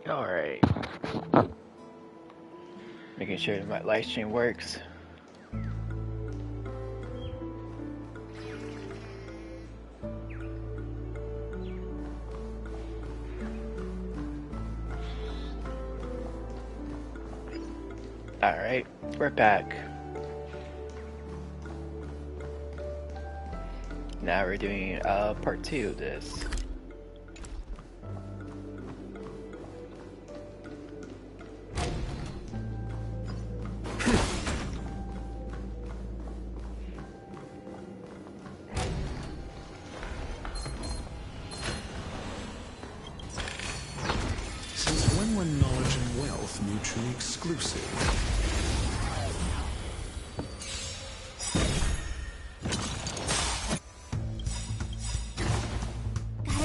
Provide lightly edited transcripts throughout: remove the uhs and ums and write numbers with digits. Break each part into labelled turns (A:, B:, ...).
A: Alright. Making sure that my live stream works. Alright, we're back. Now we're doing part 2 of this.
B: Since when were knowledge and wealth mutually exclusive?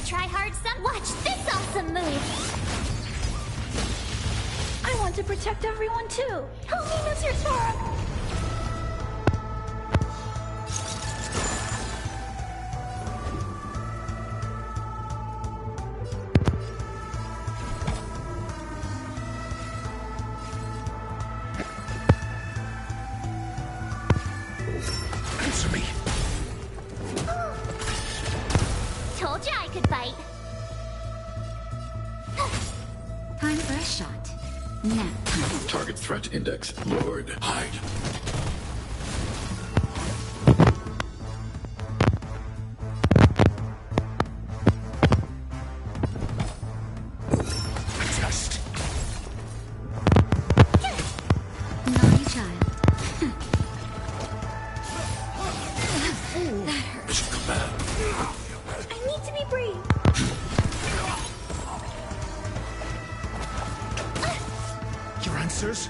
C: Try hard, son. Watch this awesome move. I want to protect everyone too. Help me, Mr. Sora.
B: Answer me.
C: Told you I could bite.
D: Time for a shot. Nap time.
B: Target threat index lowered. Hide. Adjust.
D: Naughty child.
B: Mission command.
C: I need to be brave.
B: Your answers?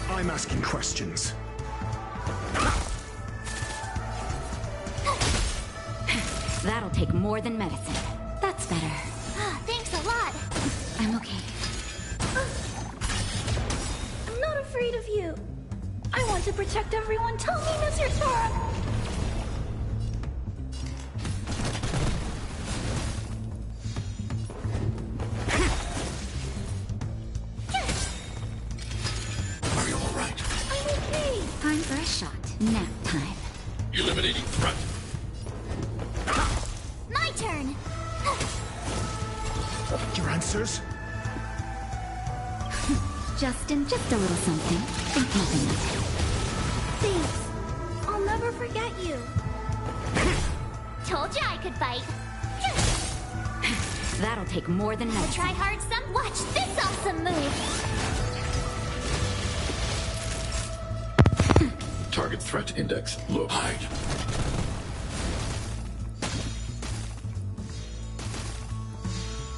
B: I'm asking questions.
D: That'll take more than medicine. That's better.
C: Thanks a lot.
D: I'm okay.
C: I'm not afraid of you. I want to protect everyone. Tell me, Mr. Sora.
B: Are you all right?
C: I'm okay.
D: Time for a shot. Nap time.
B: Eliminating threat.
C: My turn.
B: Your answers?
D: Just a little something. Think nothing of it.
C: Thanks. I'll never forget you. Told you I could bite.
D: That'll take more than medicine.
C: Try hard, son. Watch this awesome move.
B: Target threat index low. Hide.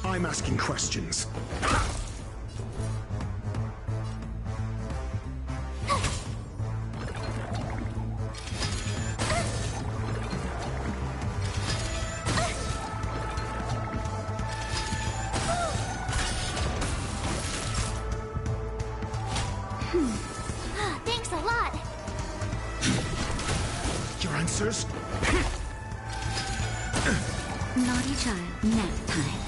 B: I'm asking questions.
C: Thanks a lot.
B: Your answers?
D: Naughty child. Nap time.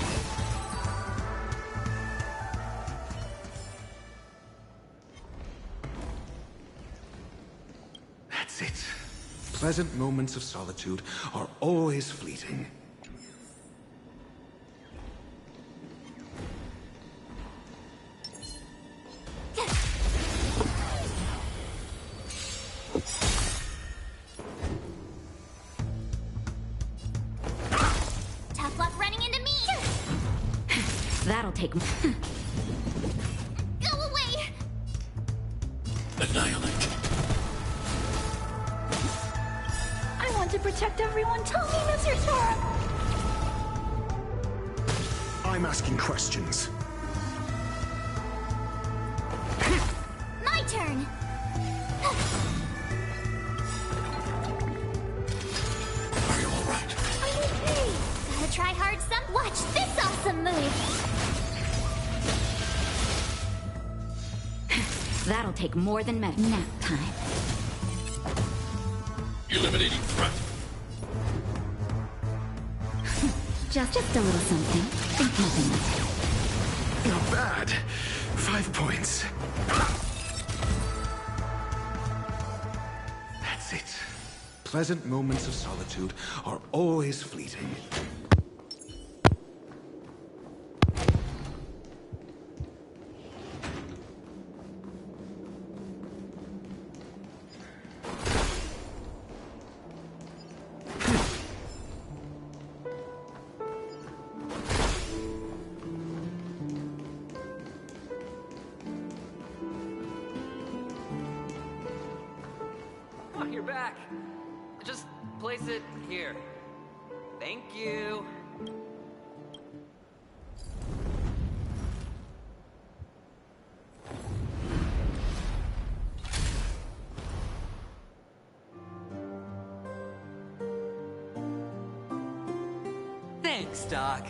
B: That's it. Pleasant moments of solitude are always fleeting.
C: Tough luck running into me.
D: That'll take.
C: Go away.
B: Annihilate.
C: I want to protect everyone. Tell me, Mr. Sora.
B: I'm asking questions.
C: My turn.
B: Are you all right?
C: I'm okay. Gotta try hard, son. Watch this awesome move.
D: That'll take more than medicine. Nap time.
B: Eliminating threat.
D: Just a little something. Think nothing of it.
B: Not bad. 5 points. That's it. Pleasant moments of solitude are always fleeting.
E: Oh, you're back. Just place it here. Thank you. Thanks, Doc.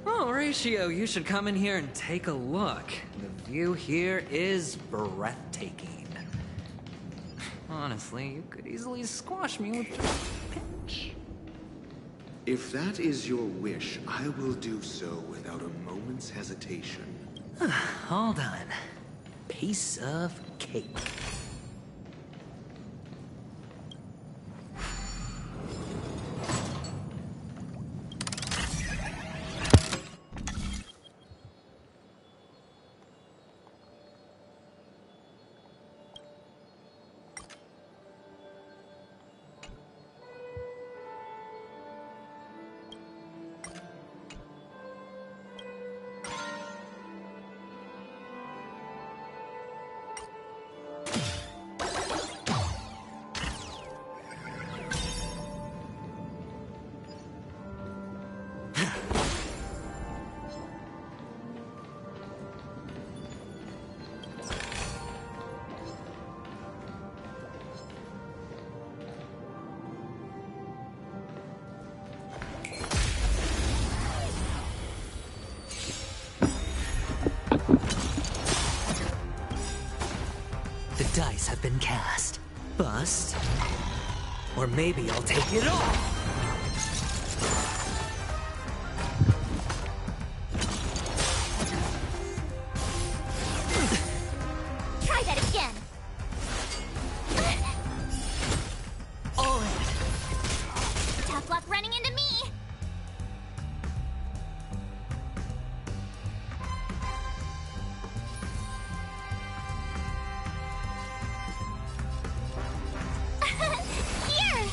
E: Oh, Ratio, you should come in here and take a look. The view here is breathtaking. Honestly, you could easily squash me with just a pinch.
B: If that is your wish, I will do so without a moment's hesitation.
E: Hold on. Piece of cake. The dice have been cast. Bust. Or maybe I'll take it all.
C: Try that again.
E: All in.
C: Tough luck running into me. Here.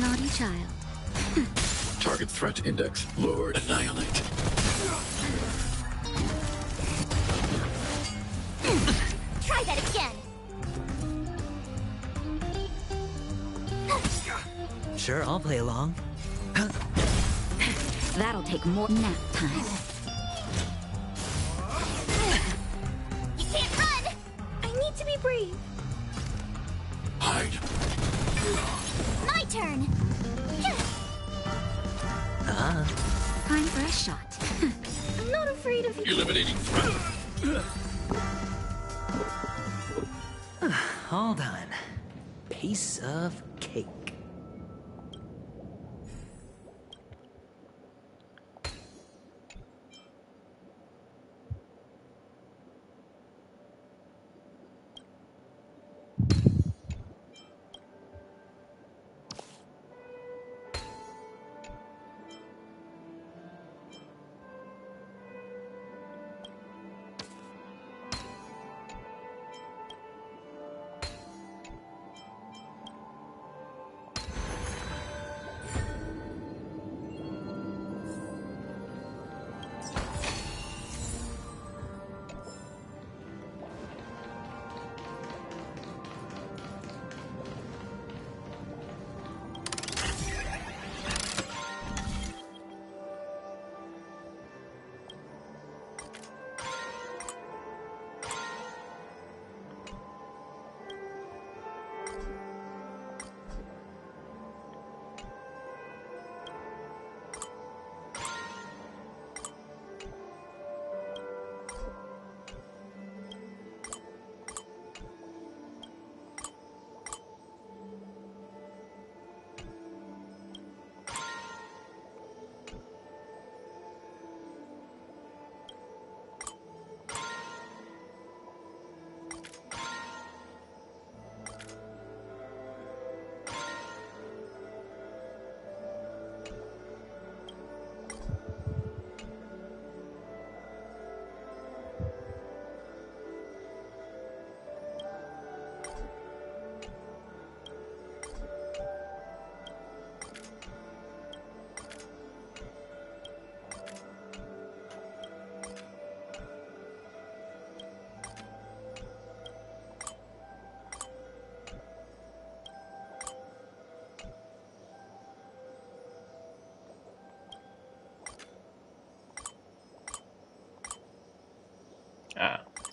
C: Naughty child.
F: Target threat index lowered. Annihilate.
C: Try that again.
E: Sure, I'll play along.
D: That'll take more nap time.
C: You can't run. I need to be brave.
F: Hide.
C: My turn.
D: Time for a shot.
C: I'm not afraid of you.
F: Eliminating threat.
E: Hold on. Piece of cake.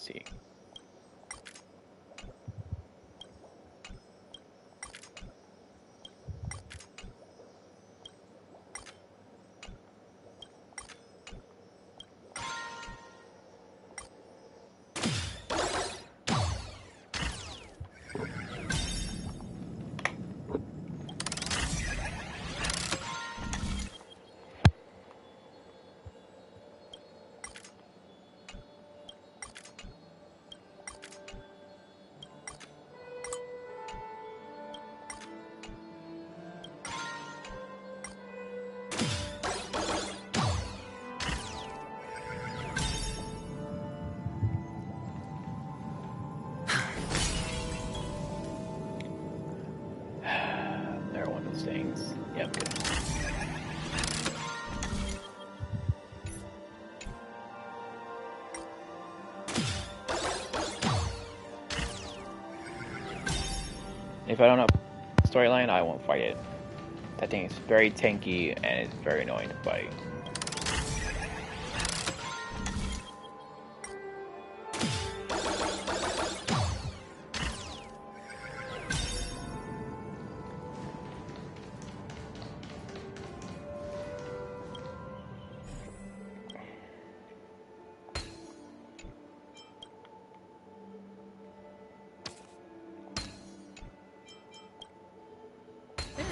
A: see. They're one of those things. Yep. If I don't know storyline, I won't fight it. That thing is very tanky and it's very annoying to fight.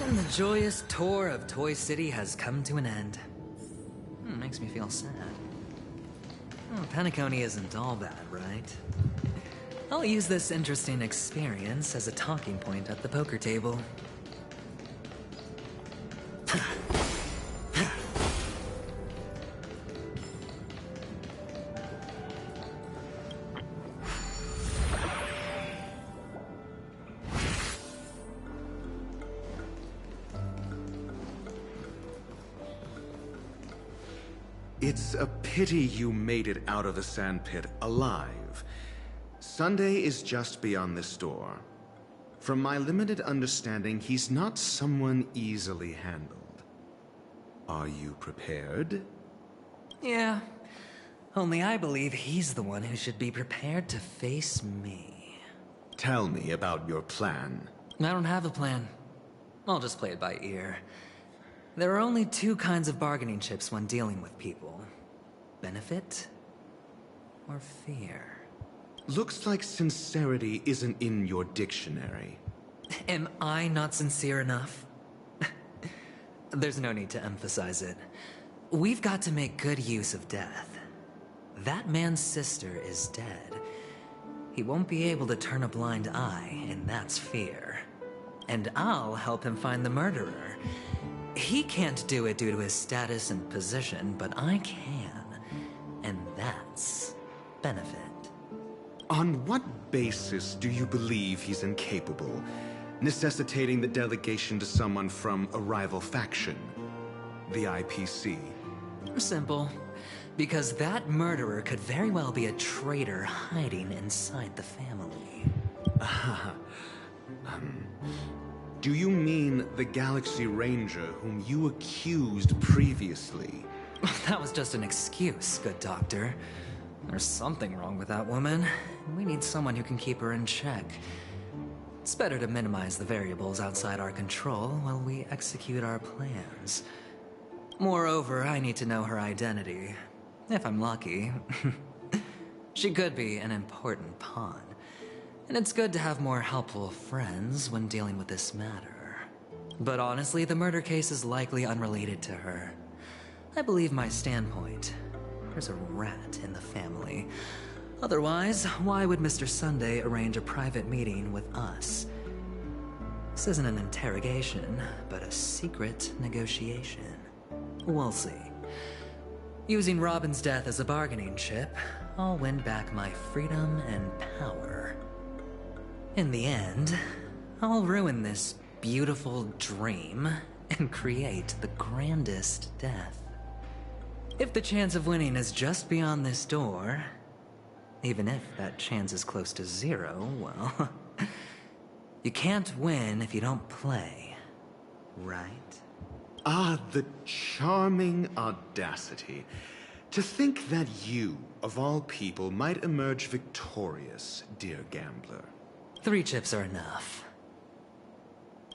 E: And the joyous tour of Toy City has come to an end. Makes me feel sad. Oh, Penacony isn't all bad, right? I'll use this interesting experience as a talking point at the poker table.
B: It's a pity you made it out of the sandpit alive. Sunday is just beyond this door. From my limited understanding, he's not someone easily handled. Are you prepared?
E: Yeah. Only I believe he's the one who should be prepared to face me.
B: Tell me about your plan.
E: I don't have a plan. I'll just play it by ear. There are only two kinds of bargaining chips when dealing with people. Benefit or fear.
B: Looks like sincerity isn't in your dictionary.
E: Am I not sincere enough? There's no need to emphasize it. We've got to make good use of death. That man's sister is dead. He won't be able to turn a blind eye, and that's fear. And I'll help him find the murderer. He can't do it due to his status and position, but I can. And that's benefit.
B: On what basis do you believe he's incapable, necessitating the delegation to someone from a rival faction? The IPC?
E: Simple. Because that murderer could very well be a traitor hiding inside the family.
B: Do you mean the Galaxy Ranger whom you accused previously?
E: That was just an excuse, good doctor. There's something wrong with that woman. We need someone who can keep her in check. It's better to minimize the variables outside our control while we execute our plans. Moreover, I need to know her identity. If I'm lucky. She could be an important pawn. And it's good to have more helpful friends when dealing with this matter. But honestly, the murder case is likely unrelated to her. I believe my standpoint. There's a rat in the family. Otherwise, why would Mr. Sunday arrange a private meeting with us? This isn't an interrogation, but a secret negotiation. We'll see. Using Robin's death as a bargaining chip, I'll win back my freedom and power. In the end, I'll ruin this beautiful dream and create the grandest death. If the chance of winning is just beyond this door, even if that chance is close to zero, well, you can't win if you don't play, right?
B: Ah, the charming audacity. To think that you, of all people, might emerge victorious, dear gambler.
E: 3 chips are enough.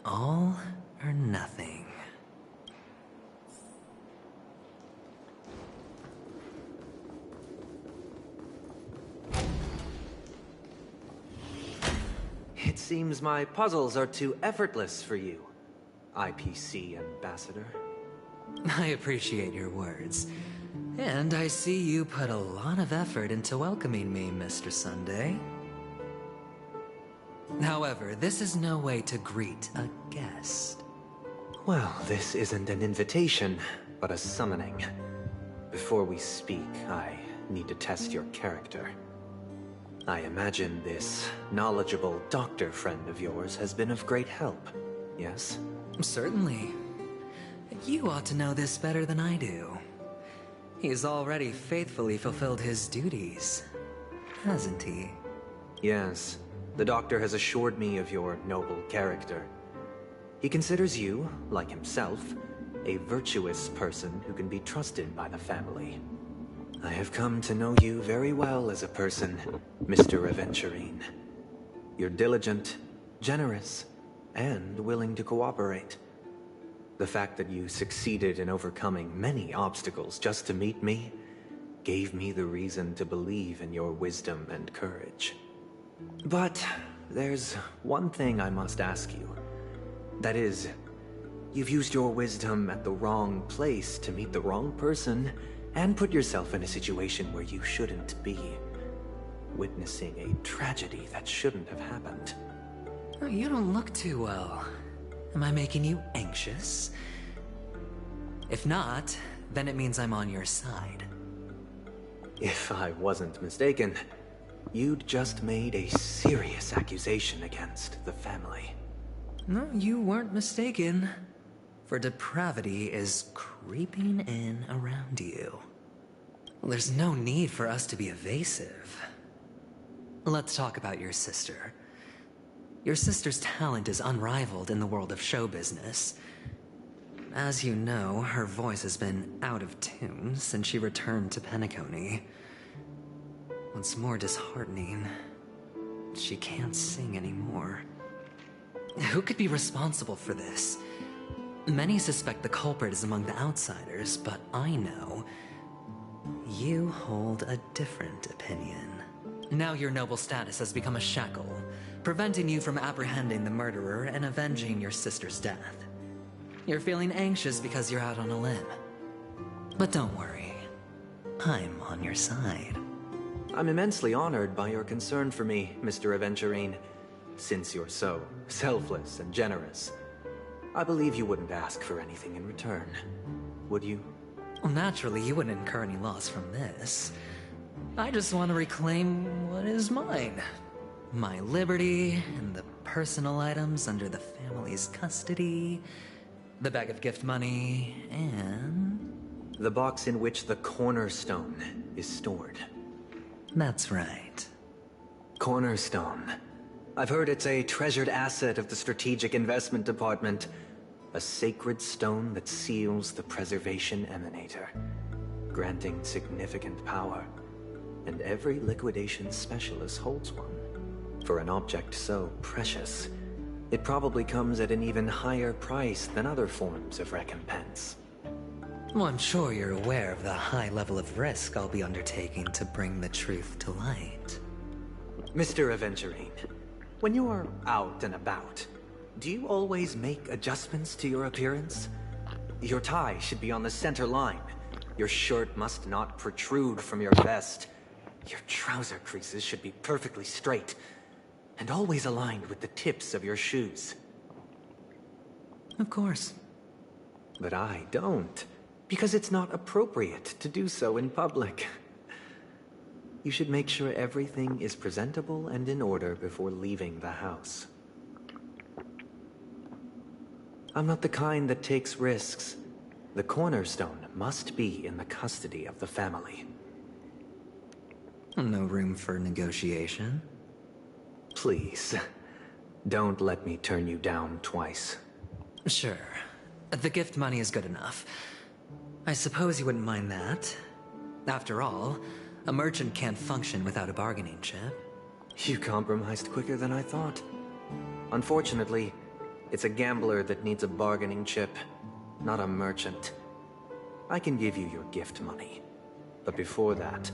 E: All or nothing.
G: It seems my puzzles are too effortless for you, IPC Ambassador.
E: I appreciate your words. And I see you put a lot of effort into welcoming me, Mr. Sunday. However, this is no way to greet a guest.
G: Well, this isn't an invitation, but a summoning. Before we speak, I need to test your character. I imagine this knowledgeable doctor friend of yours has been of great help, yes?
E: Certainly. You ought to know this better than I do. He's already faithfully fulfilled his duties, hasn't he?
G: Yes. The doctor has assured me of your noble character. He considers you, like himself, a virtuous person who can be trusted by the family. I have come to know you very well as a person, Mr. Aventurine. You're diligent, generous, and willing to cooperate. The fact that you succeeded in overcoming many obstacles just to meet me gave me the reason to believe in your wisdom and courage. But there's one thing I must ask you. That is, you've used your wisdom at the wrong place to meet the wrong person and put yourself in a situation where you shouldn't be, witnessing a tragedy that shouldn't have happened.
E: You don't look too well. Am I making you anxious? If not, then it means I'm on your side.
G: If I wasn't mistaken, you'd just made a serious accusation against the family.
E: No, you weren't mistaken. For depravity is creeping in around you. Well, there's no need for us to be evasive. Let's talk about your sister. Your sister's talent is unrivaled in the world of show business. As you know, her voice has been out of tune since she returned to Penacony. What's more disheartening, she can't sing anymore. Who could be responsible for this? Many suspect the culprit is among the outsiders, but I know you hold a different opinion. Now your noble status has become a shackle, preventing you from apprehending the murderer and avenging your sister's death. You're feeling anxious because you're out on a limb. But don't worry, I'm on your side.
G: I'm immensely honored by your concern for me, Mr. Aventurine. Since you're so selfless and generous, I believe you wouldn't ask for anything in return, would you?
E: Well, naturally, you wouldn't incur any loss from this. I just want to reclaim what is mine. My liberty and the personal items under the family's custody, the bag of gift money, and...
G: the box in which the cornerstone is stored.
E: That's right.
G: Cornerstone. I've heard it's a treasured asset of the Strategic Investment Department. A sacred stone that seals the Preservation Emanator, granting significant power. And every liquidation specialist holds one. For an object so precious, it probably comes at an even higher price than other forms of recompense.
E: Well, I'm sure you're aware of the high level of risk I'll be undertaking to bring the truth to light.
G: Mr. Aventurine, when you're out and about, do you always make adjustments to your appearance? Your tie should be on the center line. Your shirt must not protrude from your vest. Your trouser creases should be perfectly straight, and always aligned with the tips of your shoes.
E: Of course.
G: But I don't, because it's not appropriate to do so in public. You should make sure everything is presentable and in order before leaving the house. I'm not the kind that takes risks. The cornerstone must be in the custody of the family.
E: No room for negotiation.
G: Please, don't let me turn you down twice.
E: Sure. The gift money is good enough. I suppose you wouldn't mind that. After all, a merchant can't function without a bargaining chip.
G: You compromised quicker than I thought. Unfortunately, it's a gambler that needs a bargaining chip, not a merchant. I can give you your gift money, but before that,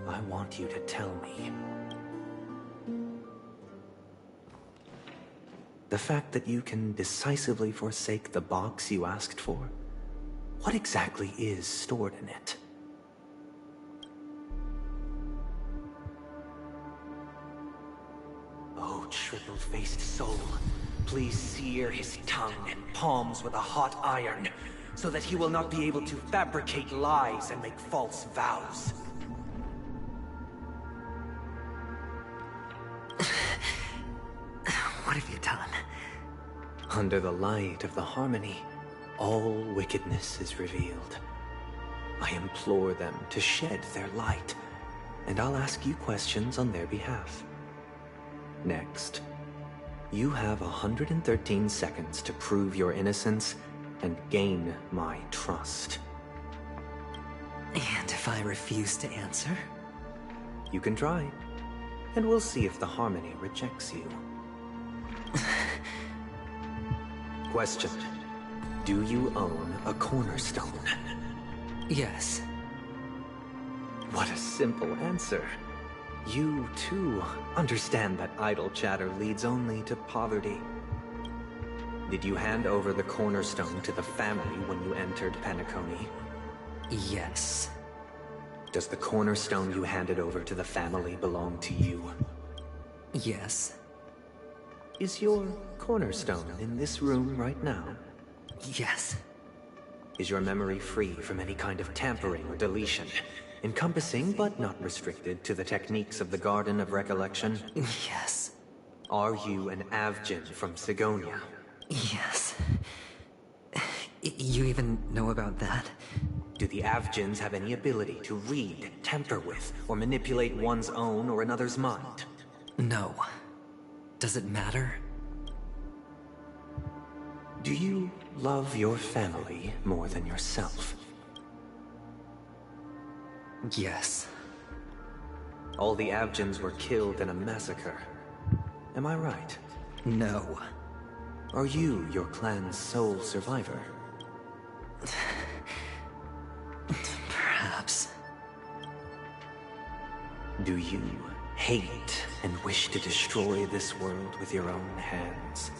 G: I want you to tell me. The fact that you can decisively forsake the box you asked for, what exactly is stored in it? Oh, triple-faced soul, please sear his tongue and palms with a hot iron, so that he will not be able to fabricate lies and make false vows.
E: What have you done?
G: Under the light of the harmony, all wickedness is revealed. I implore them to shed their light, and I'll ask you questions on their behalf. Next, you have 113 seconds to prove your innocence and gain my trust.
E: And if I refuse to answer?
G: You can try, and we'll see if the harmony rejects you. Question. Do you own a cornerstone?
E: Yes.
G: What a simple answer. You, too, understand that idle chatter leads only to poverty. Did you hand over the cornerstone to the family when you entered Penacony?
E: Yes.
G: Does the cornerstone you handed over to the family belong to you?
E: Yes.
G: Is your cornerstone in this room right now?
E: Yes.
G: Is your memory free from any kind of tampering or deletion, encompassing but not restricted to the techniques of the Garden of Recollection?
E: Yes.
G: Are you an Avgin from Sigonia?
E: Yes. You even know about that?
G: Do the Avgins have any ability to read, tamper with, or manipulate one's own or another's mind?
E: No. Does it matter?
G: Do you love your family more than yourself?
E: Yes.
G: All the Avgins were killed in a massacre. Am I right?
E: No.
G: Are you your clan's sole survivor?
E: Perhaps.
G: Do you hate and wish to destroy this world with your own hands?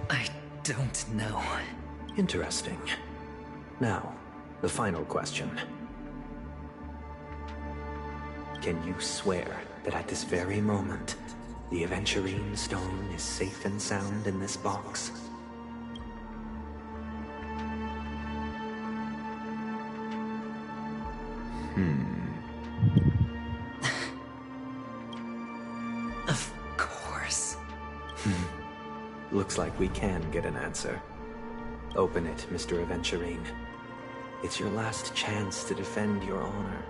E: I don't know.
G: Interesting. Now, the final question. Can you swear that at this very moment, the Aventurine stone is safe and sound in this box?
E: Of course.
G: Looks like we can get an answer. Open it, Mr. Aventurine. It's your last chance to defend your honor.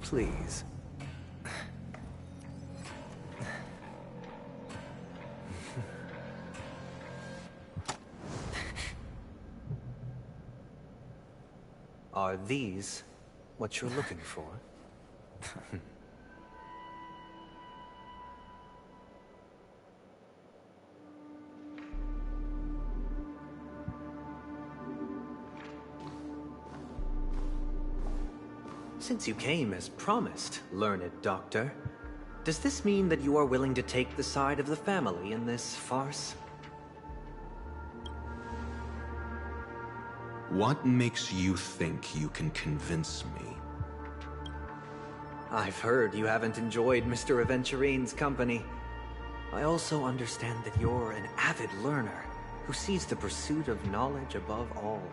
G: Please. Are these what you're looking for? Since you came as promised, learned doctor, does this mean that you are willing to take the side of the family in this farce?
B: What makes you think you can convince me?
G: I've heard you haven't enjoyed Mr. Aventurine's company. I also understand that you're an avid learner who sees the pursuit of knowledge above all.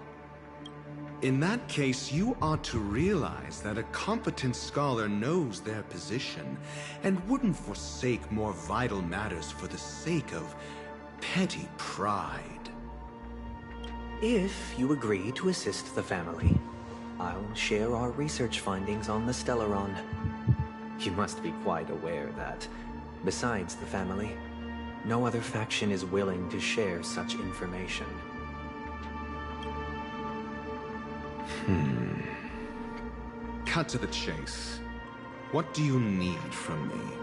B: In that case, you ought to realize that a competent scholar knows their position and wouldn't forsake more vital matters for the sake of petty pride.
G: If you agree to assist the family, I'll share our research findings on the Stellaron. You must be quite aware that, besides the family, no other faction is willing to share such information.
B: Cut to the chase. What do you need from me?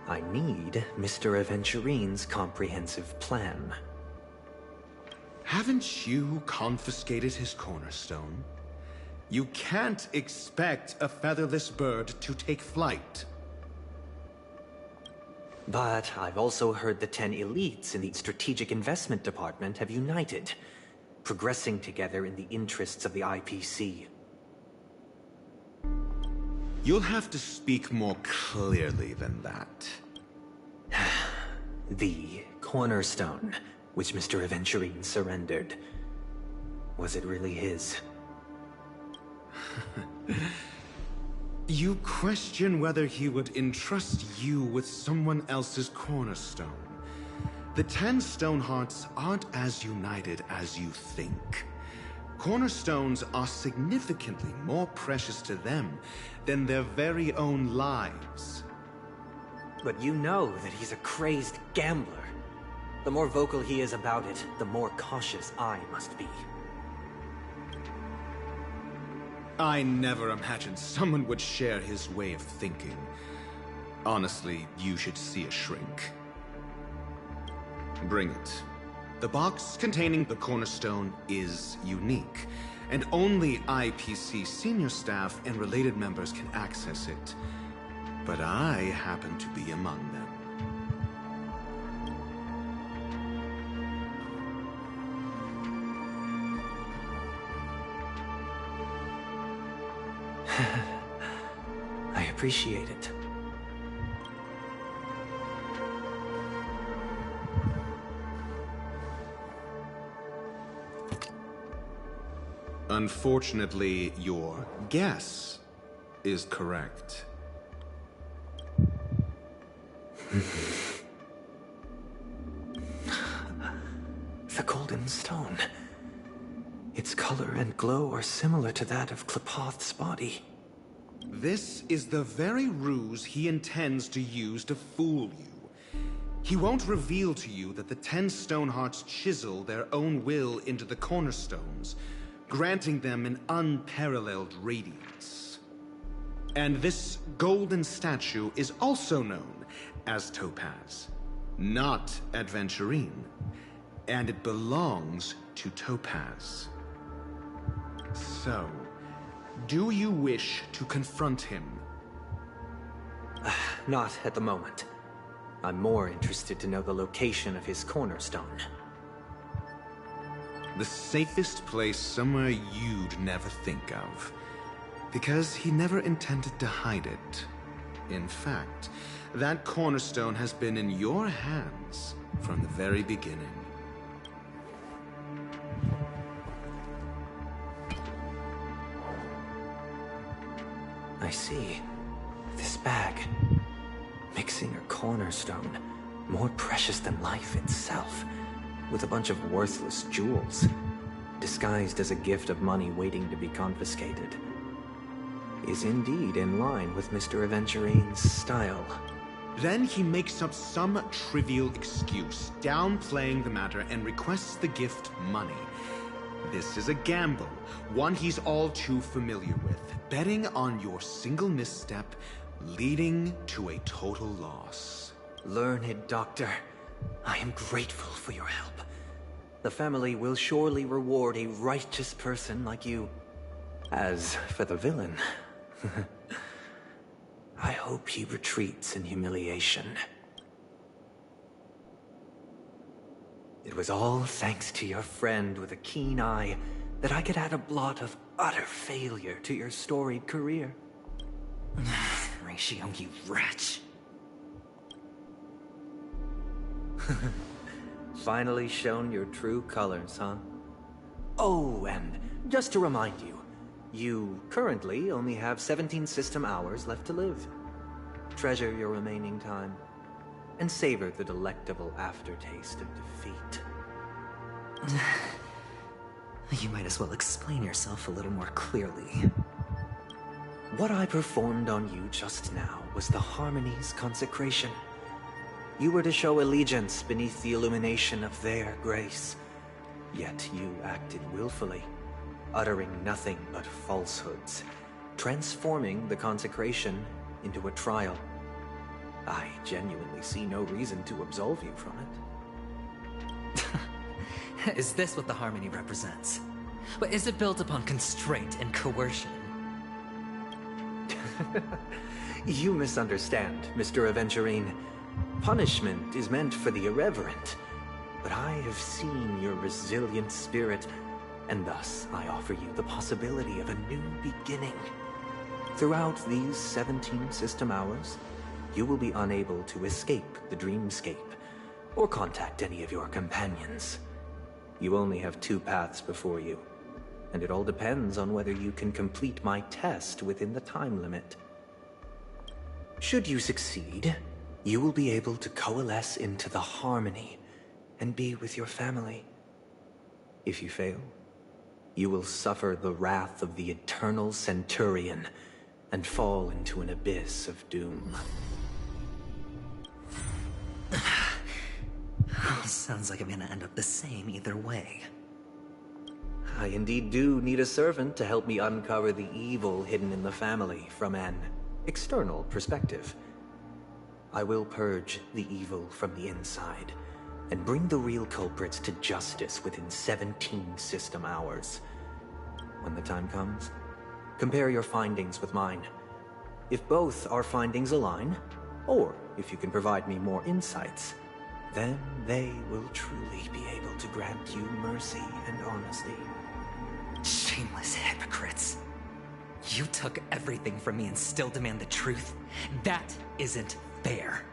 G: I need Mr. Aventurine's comprehensive plan.
B: Haven't you confiscated his cornerstone? You can't expect a featherless bird to take flight.
G: But I've also heard the 10 elites in the Strategic Investment Department have united, progressing together in the interests of the IPC.
B: You'll have to speak more clearly than that.
G: The cornerstone, which Mr. Aventurine surrendered. Was it really his?
B: You question whether he would entrust you with someone else's cornerstone. The 10 Stonehearts aren't as united as you think. Cornerstones are significantly more precious to them than their very own lives.
G: But you know that he's a crazed gambler. The more vocal he is about it, the more cautious I must be.
B: I never imagined someone would share his way of thinking. Honestly, you should see a shrink. Bring it. The box containing the cornerstone is unique, and only IPC senior staff and related members can access it. But I happen to be among them.
G: I appreciate it.
B: Unfortunately, your guess is correct.
G: The golden stone. Its color and glow are similar to that of Klepoth's body.
B: This is the very ruse he intends to use to fool you. He won't reveal to you that the 10 Stonehearts chisel their own will into the cornerstones, granting them an unparalleled radiance. And this golden statue is also known as Topaz, not Adventurine, and it belongs to Topaz. So, do you wish to confront him?
G: Not at the moment. I'm more interested to know the location of his cornerstone.
B: The safest place somewhere you'd never think of. Because he never intended to hide it. In fact, that cornerstone has been in your hands from the very beginning.
G: I see. This bag. Mixing a cornerstone, more precious than life itself, with a bunch of worthless jewels, disguised as a gift of money waiting to be confiscated, is indeed in line with Mr. Aventurine's style.
B: Then he makes up some trivial excuse, downplaying the matter, and requests the gift money. This is a gamble, one he's all too familiar with, betting on your single misstep, leading to a total loss.
G: Learned doctor, I am grateful for your help. The family will surely reward a righteous person like you. As for the villain, I hope he retreats in humiliation. It was all thanks to your friend with a keen eye that I could add a blot of utter failure to your storied career.
E: Ratio, you wretch.
G: Finally shown your true colors, huh? Oh, and just to remind you, you currently only have 17 system hours left to live. Treasure your remaining time. and savor the delectable aftertaste of defeat.
E: You might as well explain yourself a little more clearly.
G: What I performed on you just now was the Harmony's consecration. You were to show allegiance beneath the illumination of their grace. Yet you acted willfully, uttering nothing but falsehoods, transforming the consecration into a trial. I genuinely see no reason to absolve you from it.
E: Is this what the Harmony represents? But is it built upon constraint and coercion?
G: You misunderstand, Mr. Aventurine. Punishment is meant for the irreverent. But I have seen your resilient spirit, and thus I offer you the possibility of a new beginning. Throughout these 17 system hours, you will be unable to escape the dreamscape, or contact any of your companions. You only have 2 paths before you, and it all depends on whether you can complete my test within the time limit. Should you succeed, you will be able to coalesce into the Harmony and be with your family. If you fail, you will suffer the wrath of the Eternal Centurion and fall into an abyss of doom.
E: Sounds like I'm gonna end up the same either way.
G: I indeed do need a servant to help me uncover the evil hidden in the family from an external perspective. I will purge the evil from the inside and bring the real culprits to justice within 17 system hours. When the time comes, compare your findings with mine. If both our findings align, or if you can provide me more insights, then they will truly be able to grant you mercy and honesty.
E: Shameless hypocrites. You took everything from me and still demand the truth? That isn't fair.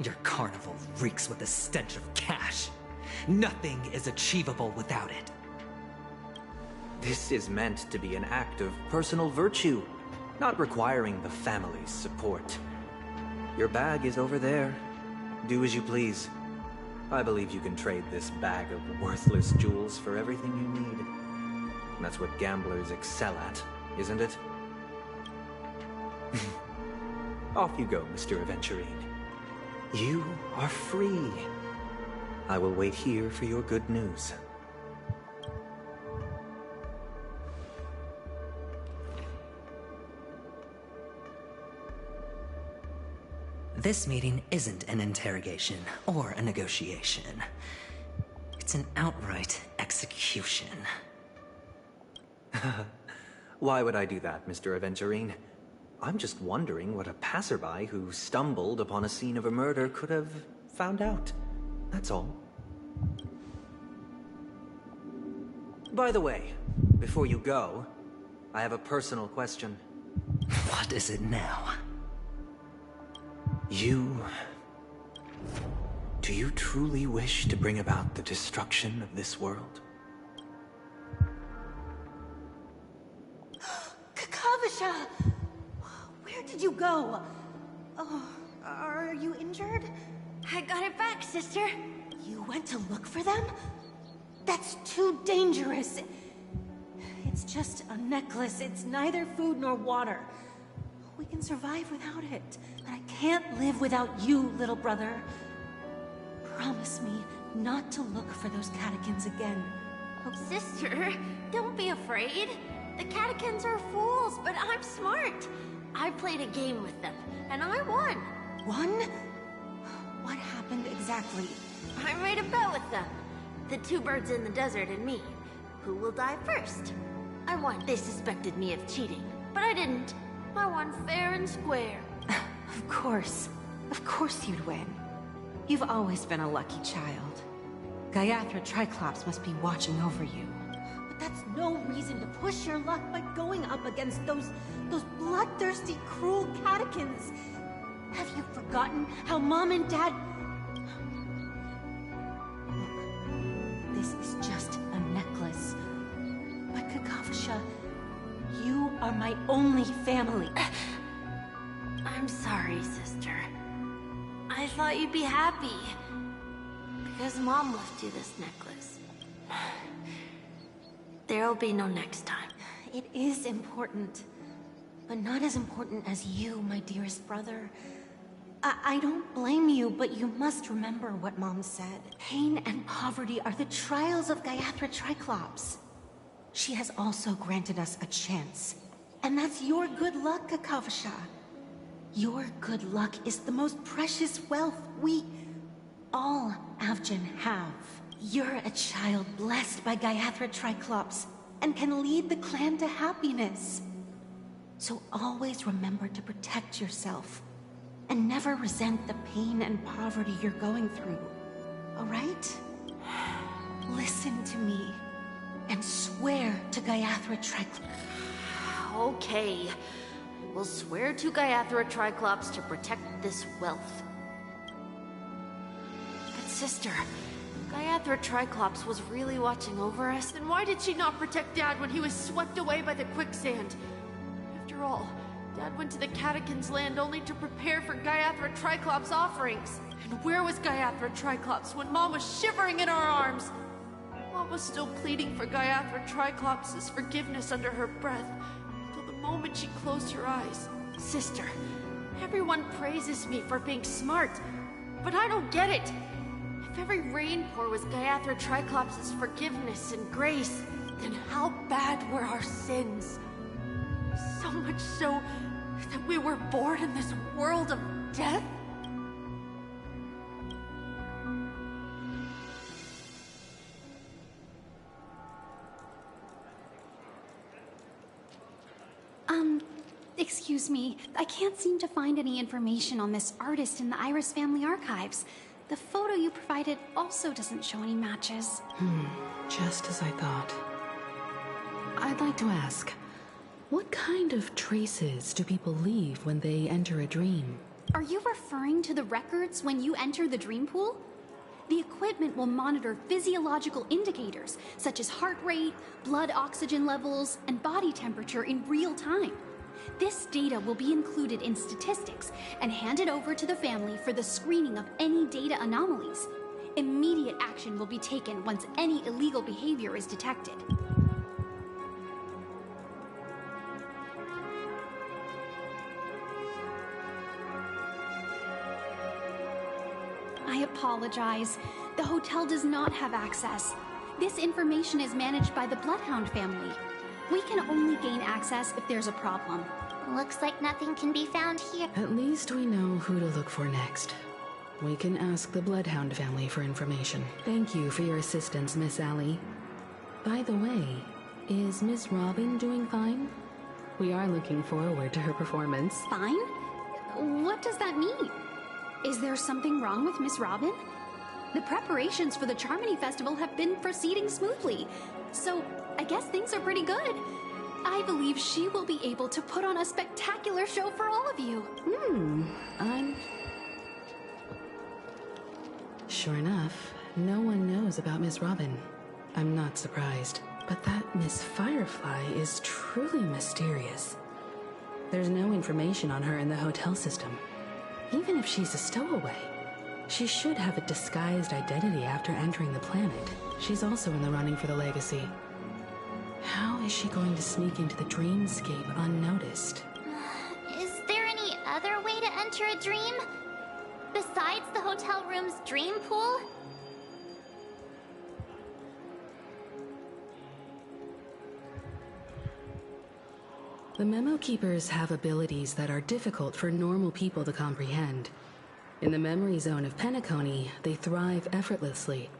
E: Your carnival reeks with the stench of cash. Nothing is achievable without it.
G: This is meant to be an act of personal virtue, not requiring the family's support. Your bag is over there. Do as you please. I believe you can trade this bag of worthless jewels for everything you need. And that's what gamblers excel at, isn't it? Off you go, Mr. Aventurine. You are free. I will wait here for your good news.
E: This meeting isn't an interrogation or a negotiation. It's an outright execution.
G: Why would I do that, Mr. Aventurine? I'm just wondering what a passerby who stumbled upon a scene of a murder could have found out. That's all. By the way, before you go, I have a personal question.
E: What is it now?
G: Do you truly wish to bring about the destruction of this world?
C: Kakavasha! Where did you go? Oh, are you injured?
D: I got it back, sister.
C: You went to look for them? That's too dangerous. It's just a necklace. It's neither food nor water. We can survive without it. But I can't live without you, little brother. Promise me not to look for those catechins again.
D: Sister, don't be afraid. The catechins are fools, but I'm smart. I played a game with them, and I won.
C: Won? What happened exactly?
D: I made a bet with them. The 2 birds in the desert and me. Who will die first? I won. They suspected me of cheating, but I didn't. I won fair and square.
C: Of course. Of course you'd win. You've always been a lucky child. Gayatri Triclops must be watching over you. But that's no reason to push your luck by going up against those bloodthirsty, cruel catechins. Have you forgotten how Mom and Dad... Look, this is just a necklace. But Kakavasha, you are my only family.
D: I'm sorry, sister. I thought you'd be happy. Because Mom left you this necklace. There'll be no next time.
C: It is important, but not as important as you, my dearest brother. I don't blame you, but you must remember what Mom said. Pain and poverty are the trials of Gayathra Triclops. She has also granted us a chance. And that's your good luck, Akavasha. Your good luck is the most precious wealth we all Avgin have. You're a child blessed by Gayathra Triclops and can lead the clan to happiness. So always remember to protect yourself and never resent the pain and poverty you're going through. All right? Listen to me and swear to Gayathra Triclops.
D: Okay. We'll swear to Gayathra Triclops to protect this wealth. But sister, Gayathra Triclops was really watching over us, then why did she not protect Dad when he was swept away by the quicksand? After all, Dad went to the Catechins' land only to prepare for Gayathra Triclops' offerings. And where was Gayathra Triclops when Mom was shivering in our arms? Mom was still pleading for Gayathra Triclops' forgiveness under her breath, until the moment she closed her eyes. Sister, everyone praises me for being smart, but I don't get it. If every rainpour was Gayathra Triclops' forgiveness and grace, then how bad were our sins? So much so that we were born in this world of death?
H: Excuse me. I can't seem to find any information on this artist in the Iris family archives. The photo you provided also doesn't show any matches.
I: Just as I thought. I'd like to ask, what kind of traces do people leave when they enter a dream?
H: Are you referring to the records when you enter the dream pool? The equipment will monitor physiological indicators, such as heart rate, blood oxygen levels, and body temperature in real time. This data will be included in statistics and handed over to the family for the screening of any data anomalies. Immediate action will be taken once any illegal behavior is detected. I apologize. The hotel does not have access. This information is managed by the Bloodhound family. We can only gain access if there's a problem.
J: Looks like nothing can be found here.
I: At least we know who to look for next. We can ask the Bloodhound family for information. Thank you for your assistance, Miss Allie. By the way, is Miss Robin doing fine? We are looking forward to her performance.
H: Fine? What does that mean? Is there something wrong with Miss Robin? The preparations for the Charmony Festival have been proceeding smoothly, so I guess things are pretty good. I believe she will be able to put on a spectacular show for all of you.
I: Sure enough, no one knows about Miss Robin. I'm not surprised, but that Miss Firefly is truly mysterious. There's no information on her in the hotel system. Even if she's a stowaway, she should have a disguised identity after entering the planet. She's also in the running for the legacy. How is she going to sneak into the dreamscape unnoticed?
J: Is there any other way to enter a dream? Besides the hotel room's dream pool?
I: The Memo Keepers have abilities that are difficult for normal people to comprehend. In the memory zone of Penacony, they thrive effortlessly,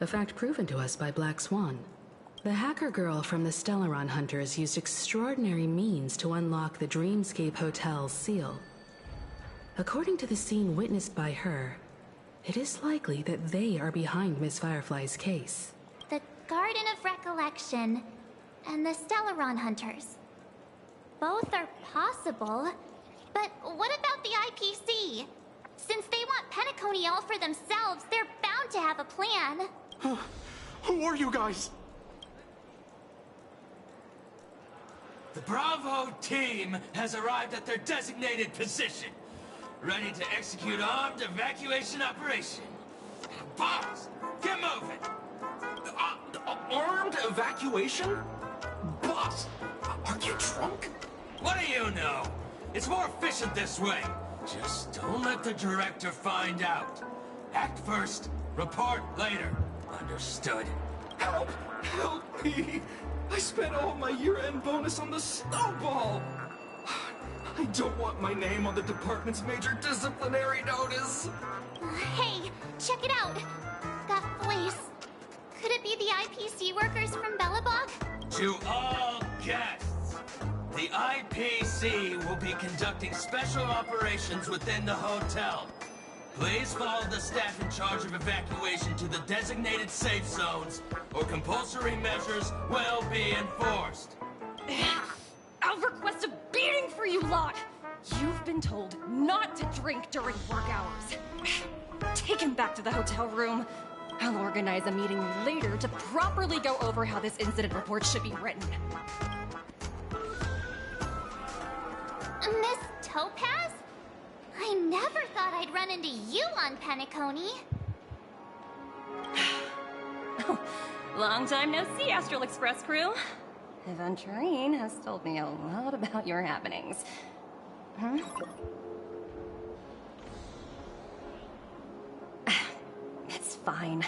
I: a fact proven to us by Black Swan. The hacker girl from the Stellaron Hunters used extraordinary means to unlock the Dreamscape Hotel's seal. According to the scene witnessed by her, it is likely that they are behind Miss Firefly's case.
J: The Garden of Recollection and the Stellaron Hunters. Both are possible, but what about the IPC? Since they want Penacony all for themselves, they're bound to have a plan.
K: Who are you guys?
L: The Bravo team has arrived at their designated position. ready to execute armed evacuation operation. Boss, get moving!
K: Armed evacuation? Boss, are you drunk?
L: What do you know? It's more efficient this way. Just don't let the director find out. Act first, report later. Understood?
K: Help! Help me! I spent all my year-end bonus on the snowball! I don't want my name on the department's major disciplinary notice!
J: Hey, check it out! That voice. Could it be the IPC workers from Bellabog?
L: To all guests, the IPC will be conducting special operations within the hotel. Please follow the staff in charge of evacuation to the designated safe zones, or compulsory measures will be enforced.
M: I'll request a beating for you lot! You've been told not to drink during work hours. Take him back to the hotel room. I'll organize a meeting later to properly go over how this incident report should be written.
J: Miss Topaz? I never thought I'd run into you on Penacony.
M: Long time no see, Astral Express crew. Aventurine has told me a lot about your happenings. Huh? It's fine.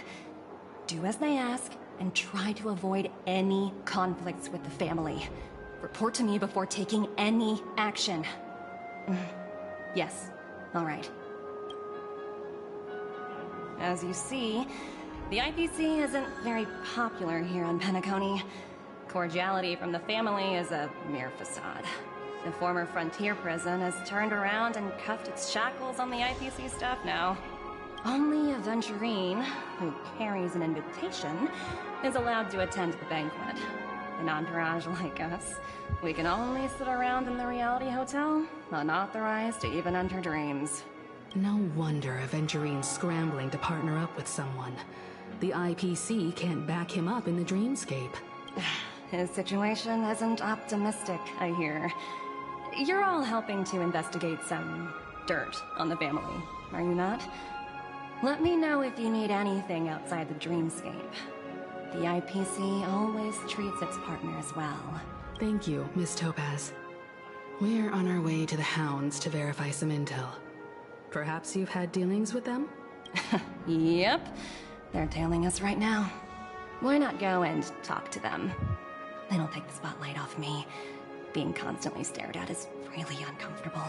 M: Do as they ask, and try to avoid any conflicts with the family. Report to me before taking any action. Yes. All right. As you see, the IPC isn't very popular here on Penacony. Cordiality from the family is a mere facade. The former frontier prison has turned around and cuffed its shackles on the IPC staff now. Only Aventurine, who carries an invitation, is allowed to attend the banquet. An entourage like us, we can only sit around in the reality hotel, unauthorized to even enter dreams.
I: No wonder Aventurine's scrambling to partner up with someone. The IPC can't back him up in the dreamscape.
M: His situation isn't optimistic, I hear. You're all helping to investigate some dirt on the family, are you not? Let me know if you need anything outside the dreamscape. The IPC always treats its partners well.
I: Thank you, Miss Topaz. We're on our way to the Hounds to verify some intel. Perhaps you've had dealings with them?
M: Yep. They're tailing us right now. Why not go and talk to them? It'll take the spotlight off me. Being constantly stared at is really uncomfortable.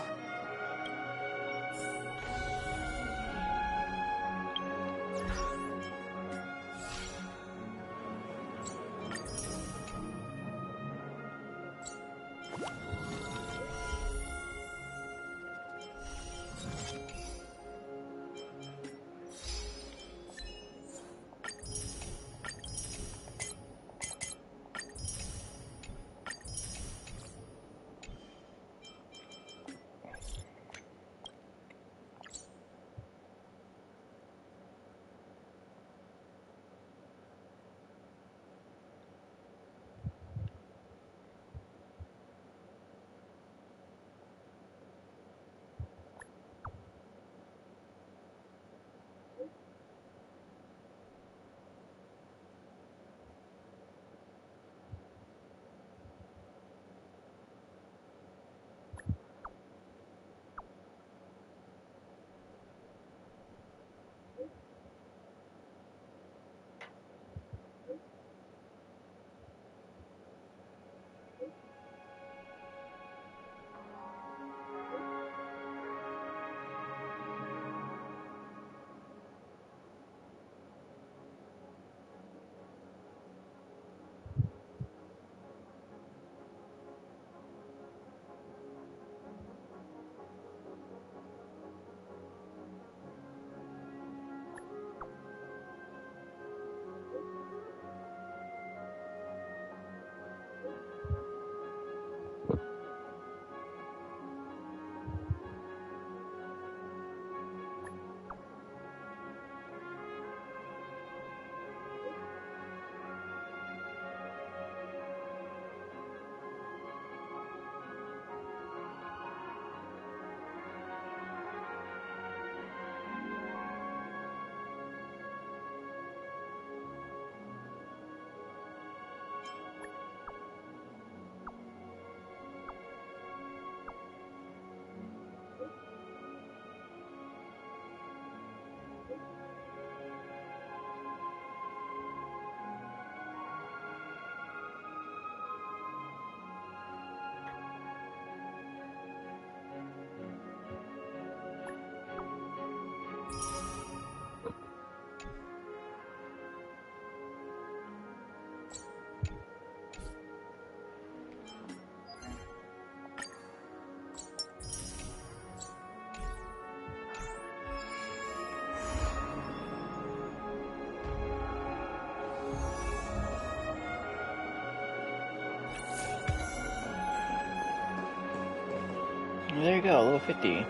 A: There you go, level 50.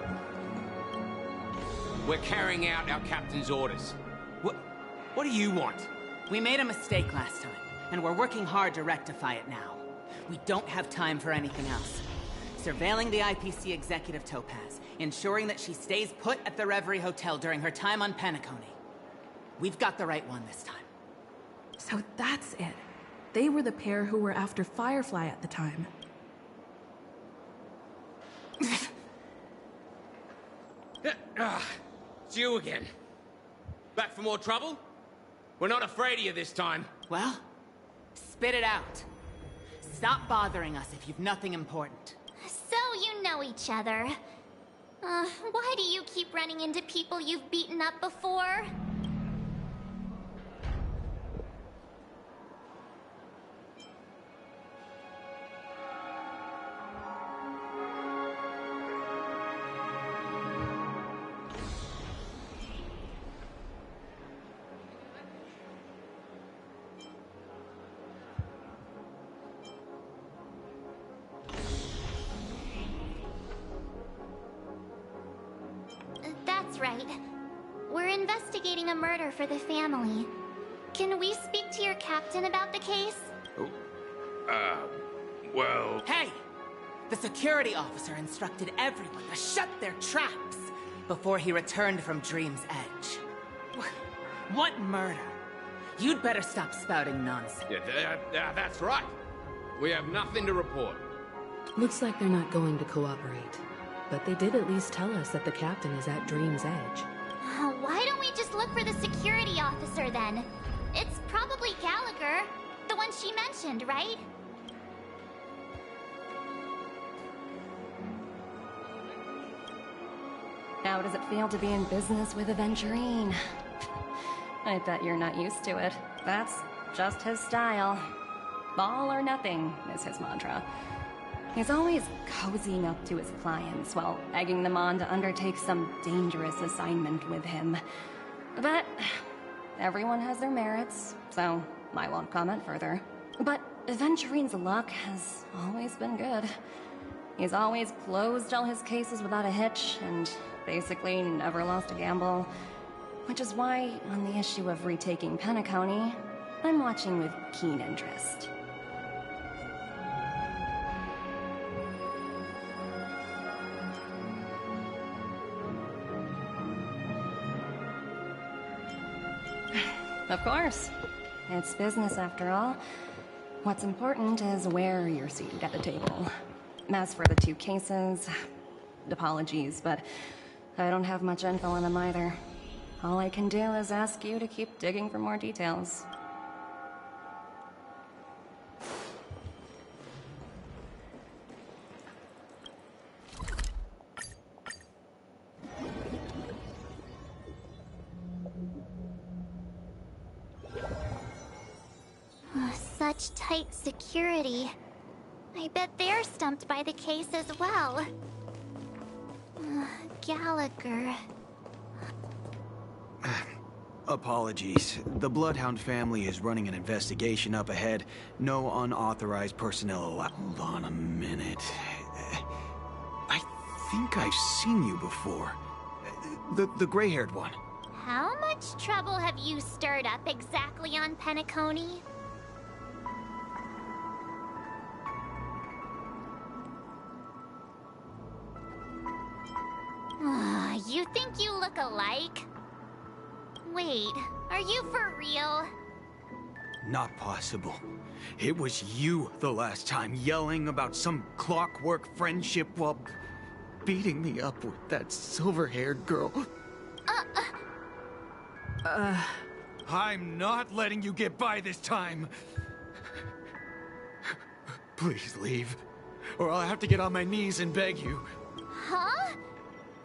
N: We're carrying out our captain's orders. What do you want?
O: We made a mistake last time, and we're working hard to rectify it now. We don't have time for anything else. Surveilling the IPC executive Topaz, ensuring that she stays put at the Reverie Hotel during her time on Penacony. We've got the right one this time.
P: So that's it. They were the pair who were after Firefly at the time.
N: It's you again. Back for more trouble? We're not afraid of you this time.
O: Well, spit it out. Stop bothering us if you've nothing important.
J: So you know each other. Why do you keep running into people you've beaten up before? That's right. We're investigating a murder for the family. Can we speak to your captain about the case?
N: Well...
O: Hey! The security officer instructed everyone to shut their traps before he returned from Dream's Edge. What murder? You'd better stop spouting nonsense.
N: Yeah, that's right. We have nothing to report.
I: Looks like they're not going to cooperate. But they did at least tell us that the captain is at Dream's Edge.
J: Why don't we just look for the security officer then? It's probably Gallagher, the one she mentioned, right?
M: How does it feel to be in business with Aventurine? I bet you're not used to it. That's just his style. All or nothing is his mantra. He's always cozying up to his clients while egging them on to undertake some dangerous assignment with him. But everyone has their merits, so I won't comment further. But Aventurine's luck has always been good. He's always closed all his cases without a hitch, and basically never lost a gamble. Which is why, on the issue of retaking Penacony, I'm watching with keen interest. Of course. It's business after all. What's important is where you're seated at the table. As for the two cases, apologies, but I don't have much info on them either. All I can do is ask you to keep digging for more details.
J: Such tight security. I bet they're stumped by the case as well. Gallagher.
Q: Apologies. The Bloodhound family is running an investigation up ahead. No unauthorized personnel allowed. Hold on a minute. I think I've seen you before. The gray-haired one.
J: How much trouble have you stirred up exactly on Penacony? You think you look alike? Wait, are you for real?
Q: Not possible. It was you the last time, yelling about some clockwork friendship while beating me up with that silver-haired girl. I'm not letting you get by this time. Please leave, or I'll have to get on my knees and beg you.
J: Huh?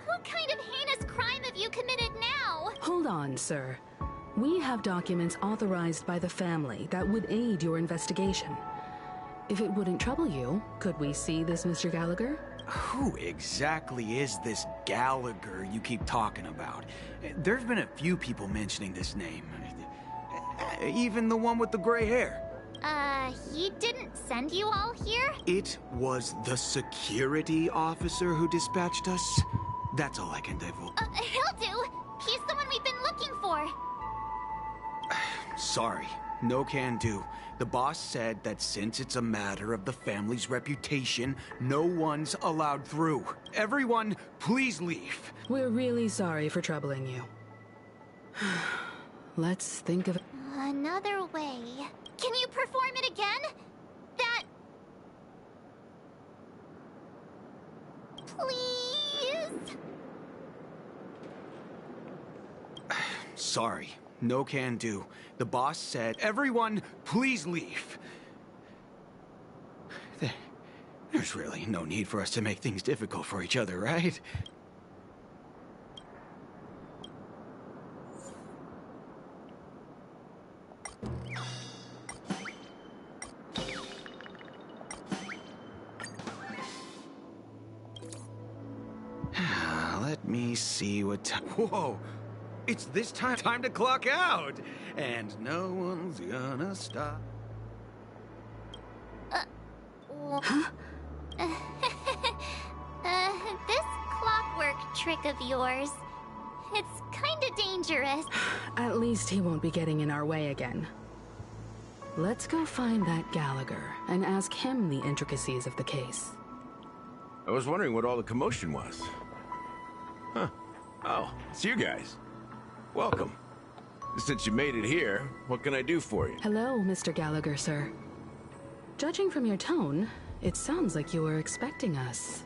J: What kind of heinous crime have you committed now?
I: Hold on, sir. We have documents authorized by the family that would aid your investigation. If it wouldn't trouble you, could we see this Mr. Gallagher?
Q: Who exactly is this Gallagher you keep talking about? There've been a few people mentioning this name. Even the one with the gray hair.
J: He didn't send you all here?
Q: It was the security officer who dispatched us. That's all I can divulge.
J: He'll do. He's the one we've been looking for.
Q: Sorry, no can do. The boss said that since it's a matter of the family's reputation, no one's allowed through. Everyone, please leave.
I: We're really sorry for troubling you. Let's think of...
J: Another way. Can you perform it again? That... Please?
Q: Sorry, no can do. The boss said, everyone, please leave. There's really no need for us to make things difficult for each other, right? Let me see what time... Whoa! It's this time to clock out! And no one's gonna stop.
J: This clockwork trick of yours, it's kinda dangerous.
I: At least he won't be getting in our way again. Let's go find that Gallagher and ask him the intricacies of the case.
R: I was wondering what all the commotion was. Huh. Oh, it's you guys. Welcome. Since you made it here, what can I do for you?
I: Hello, Mr. Gallagher, sir. Judging from your tone, it sounds like you were expecting us.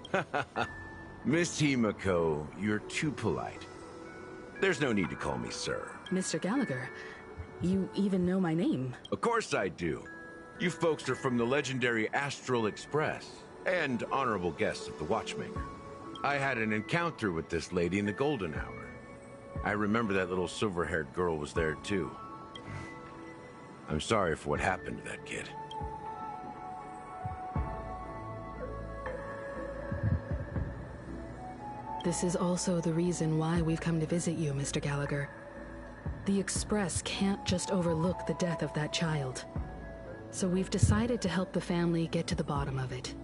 R: Miss Himiko, you're too polite. There's no need to call me sir.
I: Mr. Gallagher, you even know my name.
R: Of course I do. You folks are from the legendary Astral Express, and honorable guests of the Watchmaker. I had an encounter with this lady in the Golden Hour. I remember that little silver-haired girl was there too. I'm sorry for what happened to that kid.
I: This is also the reason why we've come to visit you, Mr. Gallagher. The Express can't just overlook the death of that child. So we've decided to help the family get to the bottom of it,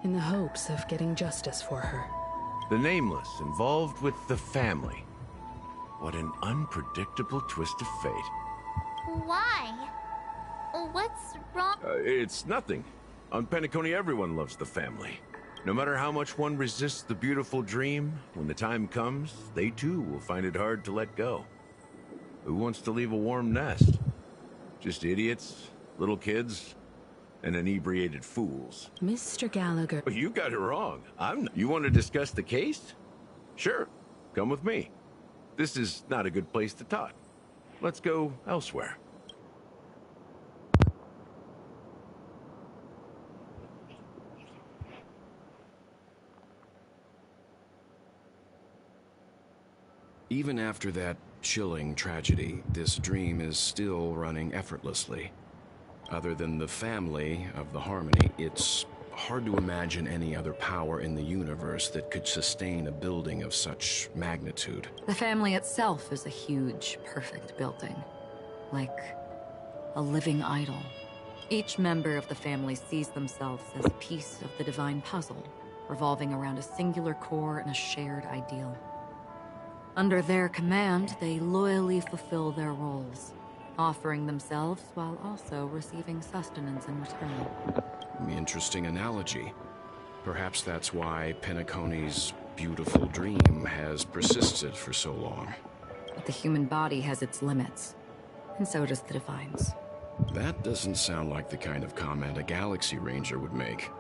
I: in the hopes of getting justice for her.
R: The Nameless involved with the family. What an unpredictable twist of fate.
J: Why? What's wrong?
R: It's nothing. On Penacony, everyone loves the family. No matter how much one resists the beautiful dream, when the time comes, they too will find it hard to let go. Who wants to leave a warm nest? Just idiots, little kids, and inebriated fools.
I: Mr. Gallagher...
R: Oh, you got it wrong. You want to discuss the case? Sure, come with me. This is not a good place to talk. Let's go elsewhere.
S: Even after that chilling tragedy, this dream is still running effortlessly. Other than the family of the Harmony, it's hard to imagine any other power in the universe that could sustain a building of such magnitude.
T: The family itself is a huge, perfect building. Like a living idol. Each member of the family sees themselves as a piece of the divine puzzle, revolving around a singular core and a shared ideal. Under their command, they loyally fulfill their roles, offering themselves while also receiving sustenance in return.
S: Interesting analogy. Perhaps that's why Penacony's beautiful dream has persisted for so long.
T: But the human body has its limits, and so does the Divine's.
S: That doesn't sound like the kind of comment a Galaxy Ranger would make.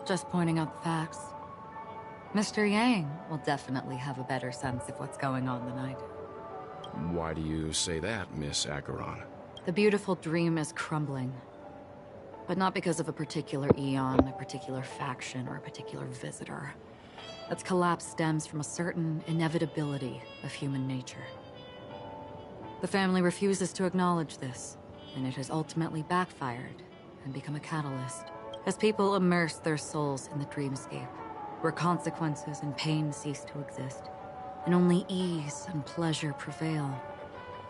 T: Just pointing out the facts. Mr. Yang will definitely have a better sense of what's going on than I do.
S: Why do you say that, Miss Acheron?
T: The beautiful dream is crumbling. But not because of a particular eon, a particular faction, or a particular visitor. Its collapse stems from a certain inevitability of human nature. The family refuses to acknowledge this, and it has ultimately backfired and become a catalyst, as people immerse their souls in the dreamscape, where consequences and pain cease to exist, and only ease and pleasure prevail.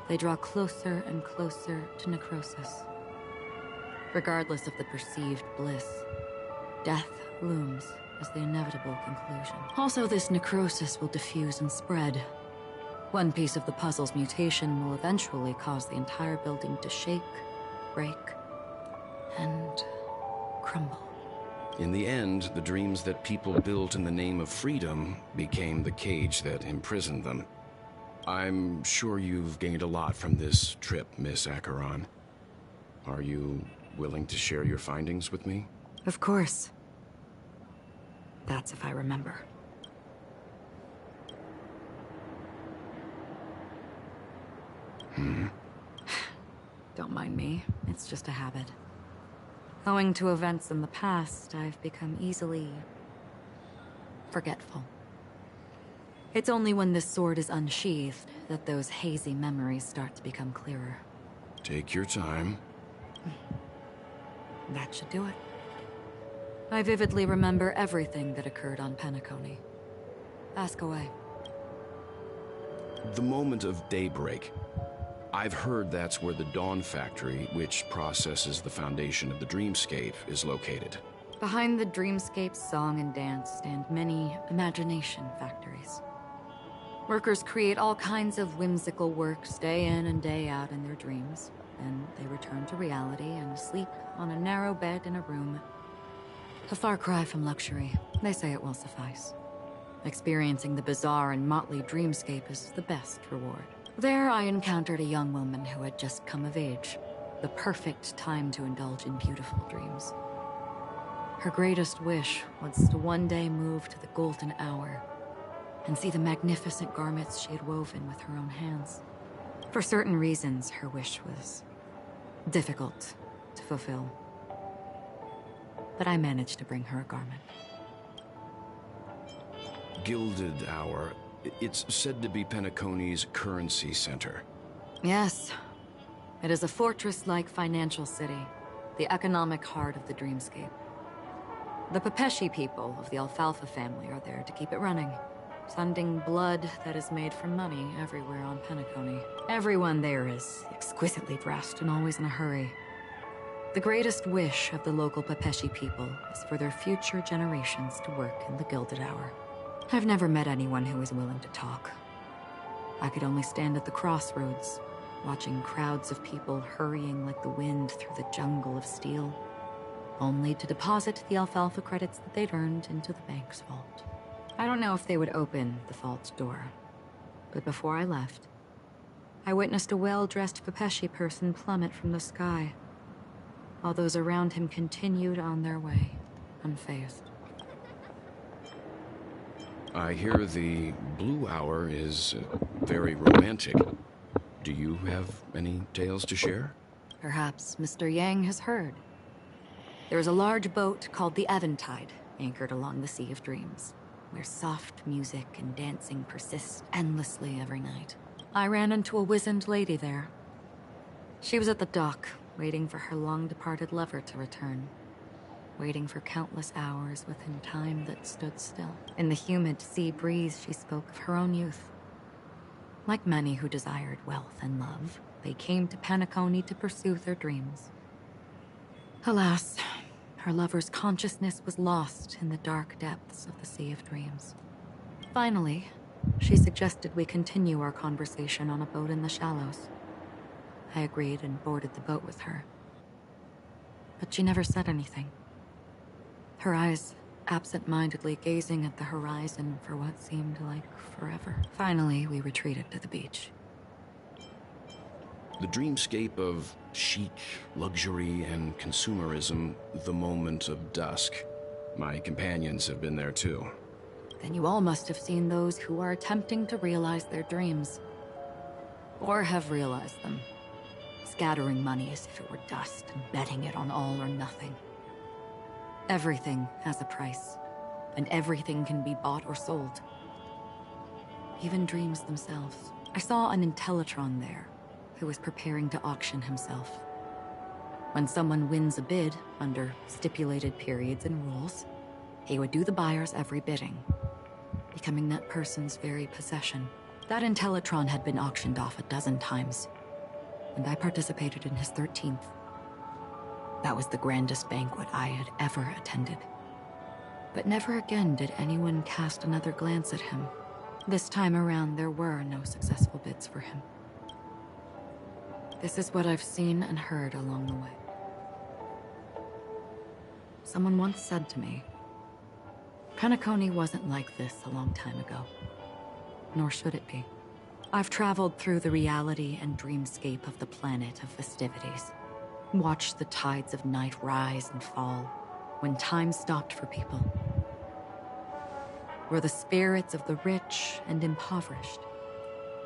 T: They draw closer and closer to necrosis. Regardless of the perceived bliss, death looms as the inevitable conclusion. Also, this necrosis will diffuse and spread. One piece of the puzzle's mutation will eventually cause the entire building to shake, break, and crumble.
S: In the end, the dreams that people built in the name of freedom became the cage that imprisoned them. I'm sure you've gained a lot from this trip, Miss Acheron. Are you willing to share your findings with me?
T: Of course. That's if I remember. Don't mind me. It's just a habit. Owing to events in the past, I've become easily forgetful. It's only when this sword is unsheathed that those hazy memories start to become clearer.
S: Take your time.
T: That should do it. I vividly remember everything that occurred on Penacony. Ask away.
S: The moment of daybreak. I've heard that's where the Dawn Factory, which processes the foundation of the dreamscape, is located.
T: Behind the dreamscape song and dance stand many imagination factories. Workers create all kinds of whimsical works day in and day out in their dreams. Then they return to reality and sleep on a narrow bed in a room. A far cry from luxury. They say it will suffice. Experiencing the bizarre and motley dreamscape is the best reward. There I encountered a young woman who had just come of age. The perfect time to indulge in beautiful dreams. Her greatest wish was to one day move to the golden hour and see the magnificent garments she had woven with her own hands. For certain reasons, her wish was difficult to fulfill. But I managed to bring her a garment.
S: Gilded Hour. It's said to be Penacony's currency center.
T: Yes. It is a fortress-like financial city, the economic heart of the dreamscape. The Pepeshi people of the Alfalfa family are there to keep it running, sending blood that is made from money everywhere on Penacony. Everyone there is exquisitely dressed and always in a hurry. The greatest wish of the local Pepeshi people is for their future generations to work in the Gilded Hour. I've never met anyone who is willing to talk. I could only stand at the crossroads, watching crowds of people hurrying like the wind through the jungle of steel, only to deposit the alfalfa credits that they'd earned into the bank's vault. I don't know if they would open the vault's door, but before I left, I witnessed a well-dressed Pepeshi person plummet from the sky, while those around him continued on their way, unfazed.
S: I hear the Blue Hour is very romantic. Do you have any tales to share?
T: Perhaps Mr. Yang has heard. There is a large boat called the Eventide, anchored along the Sea of Dreams, where soft music and dancing persist endlessly every night. I ran into a wizened lady there. She was at the dock, waiting for her long-departed lover to return. Waiting for countless hours within time that stood still. In the humid sea breeze, she spoke of her own youth. Like many who desired wealth and love, they came to Penacony to pursue their dreams. Alas, her lover's consciousness was lost in the dark depths of the Sea of Dreams. Finally, she suggested we continue our conversation on a boat in the shallows. I agreed and boarded the boat with her. But she never said anything. Her eyes absent-mindedly gazing at the horizon for what seemed like forever. Finally, we retreated to the beach.
S: The dreamscape of chic, luxury, and consumerism, the moment of dusk. My companions have been there too.
T: Then you all must have seen those who are attempting to realize their dreams. Or have realized them. Scattering money as if it were dust and betting it on all or nothing. Everything has a price, and everything can be bought or sold. Even dreams themselves. I saw an Intellitron there, who was preparing to auction himself. When someone wins a bid, under stipulated periods and rules, he would do the buyer's every bidding, becoming that person's very possession. That Intellitron had been auctioned off 12 times, and I participated in his 13th. That was the grandest banquet I had ever attended. But never again did anyone cast another glance at him. This time around, there were no successful bids for him. This is what I've seen and heard along the way. Someone once said to me, Penacony wasn't like this a long time ago. Nor should it be. I've traveled through the reality and dreamscape of the planet of festivities. Watched the tides of night rise and fall when time stopped for people. Where the spirits of the rich and impoverished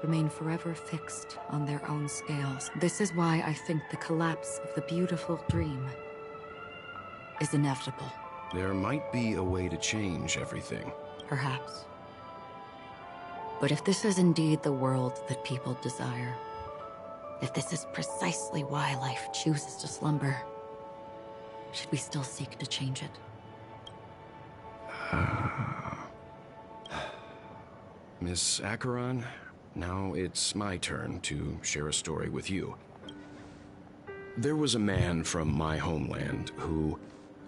T: remain forever fixed on their own scales. This is why I think the collapse of the beautiful dream is inevitable.
S: There might be a way to change everything.
T: Perhaps. But if this is indeed the world that people desire, if this is precisely why life chooses to slumber, should we still seek to change it?
S: Miss Acheron, now it's my turn to share a story with you. There was a man from my homeland who,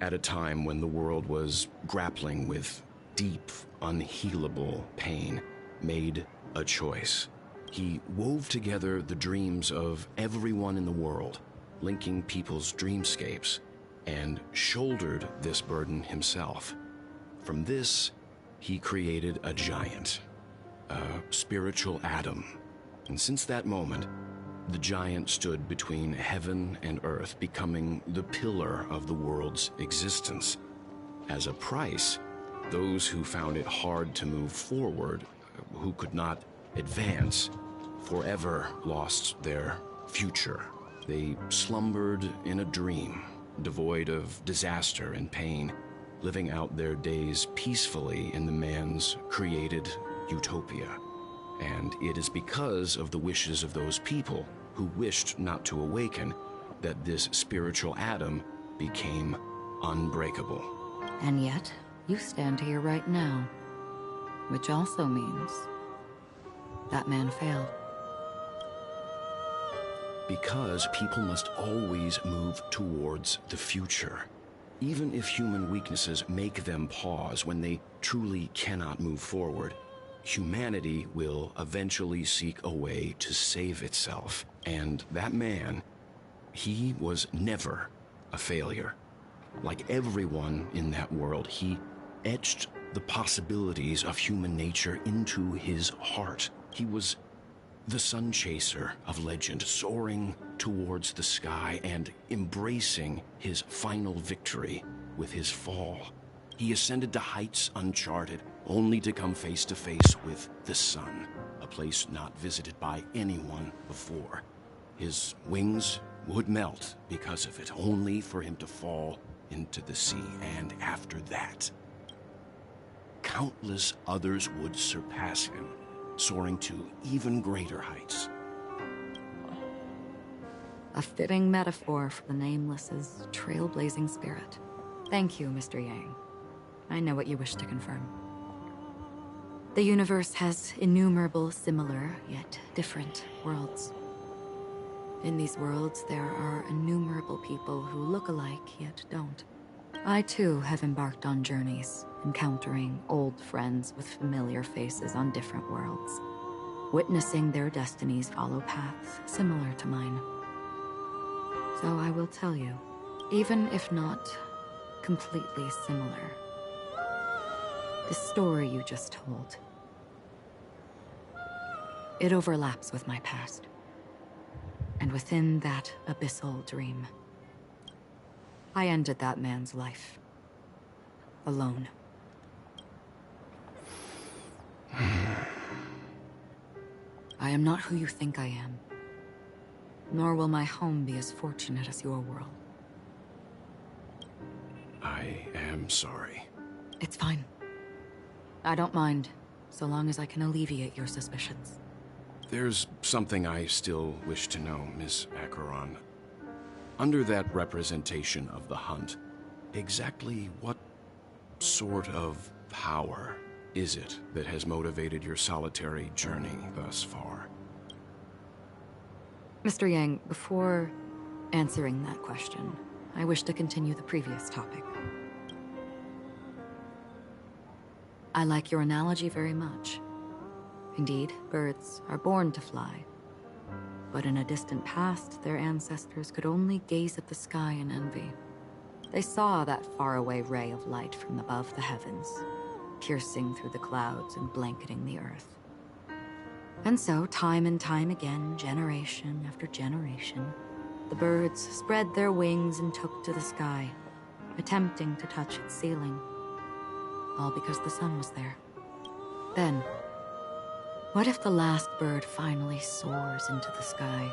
S: at a time when the world was grappling with deep, unhealable pain, made a choice. He wove together the dreams of everyone in the world, linking people's dreamscapes, and shouldered this burden himself. From this, he created a giant, a spiritual Adam. And since that moment, the giant stood between heaven and earth, becoming the pillar of the world's existence. As a price, those who found it hard to move forward, who could not advance, forever lost their future. They slumbered in a dream, devoid of disaster and pain, living out their days peacefully in the man's created utopia. And it is because of the wishes of those people who wished not to awaken that this spiritual Adam became unbreakable.
T: And yet, you stand here right now, which also means that man failed.
S: Because people must always move towards the future. Even if human weaknesses make them pause when they truly cannot move forward, humanity will eventually seek a way to save itself. And that man, he was never a failure. Like everyone in that world, he etched the possibilities of human nature into his heart. He was the sun chaser of legend, soaring towards the sky and embracing his final victory with his fall. He ascended to heights uncharted, only to come face to face with the sun, a place not visited by anyone before. His wings would melt because of it, only for him to fall into the sea. And after that, countless others would surpass him, soaring to even greater heights.
T: A fitting metaphor for the Nameless's trailblazing spirit. Thank you, Mr. Yang. I know what you wish to confirm. The universe has innumerable similar, yet different worlds. In these worlds, there are innumerable people who look alike, yet don't. I too have embarked on journeys, encountering old friends with familiar faces on different worlds, witnessing their destinies follow paths similar to mine. So I will tell you, even if not completely similar, the story you just told, it overlaps with my past. And within that abyssal dream, I ended that man's life. Alone. I am not who you think I am. Nor will my home be as fortunate as your world.
S: I am sorry.
T: It's fine. I don't mind, so long as I can alleviate your suspicions.
S: There's something I still wish to know, Miss Acheron. Under that representation of the hunt, exactly what sort of power is it that has motivated your solitary journey thus far?
T: Mr. Yang, before answering that question, I wish to continue the previous topic. I like your analogy very much. Indeed, birds are born to fly. But in a distant past, their ancestors could only gaze at the sky in envy. They saw that faraway ray of light from above the heavens, piercing through the clouds and blanketing the earth. And so, time and time again, generation after generation, the birds spread their wings and took to the sky, attempting to touch its ceiling. All because the sun was there. Then, what if the last bird finally soars into the sky,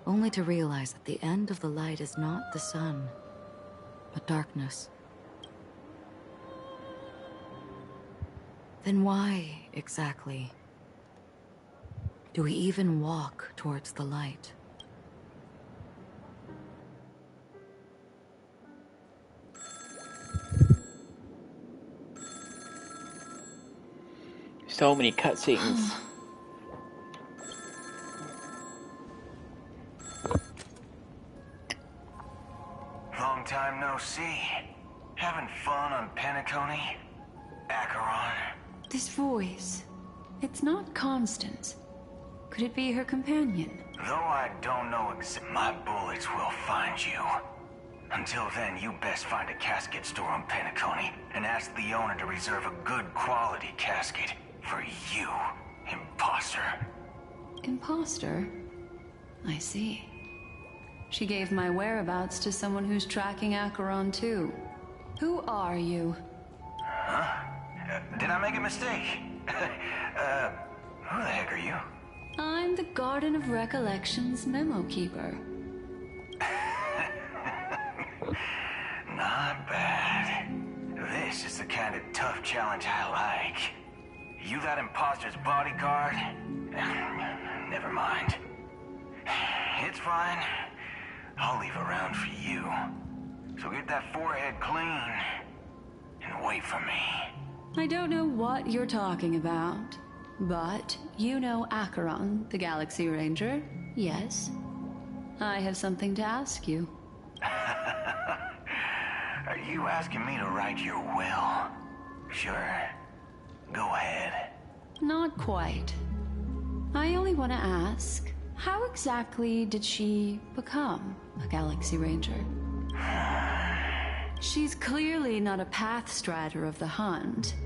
T: only to realize that the end of the light is not the sun, but darkness? Then why, exactly, do we even walk towards the light?
A: So many cutscenes.
U: Long time no see. Having fun on Penacony? Acheron?
V: This voice, it's not Constance. Could it be her companion?
U: Though I don't know my bullets will find you. Until then, you best find a casket store on Penacony and ask the owner to reserve a good quality casket for you, imposter.
V: Imposter? I see. She gave my whereabouts to someone who's tracking Acheron too. Who are you?
U: Huh? Did I make a mistake? Who the heck are you?
V: I'm the Garden of Recollections memo keeper.
U: Not bad. This is the kind of tough challenge I like. You that imposter's bodyguard? Never mind. It's fine. I'll leave a round for you. So get that forehead clean and wait for me.
V: I don't know what you're talking about, but you know Acheron, the Galaxy Ranger, yes? I have something to ask you.
U: Are you asking me to write your will? Sure. Go ahead.
V: Not quite. I only want to ask, how exactly did she become a Galaxy Ranger? She's clearly not a path strider of the Hunt,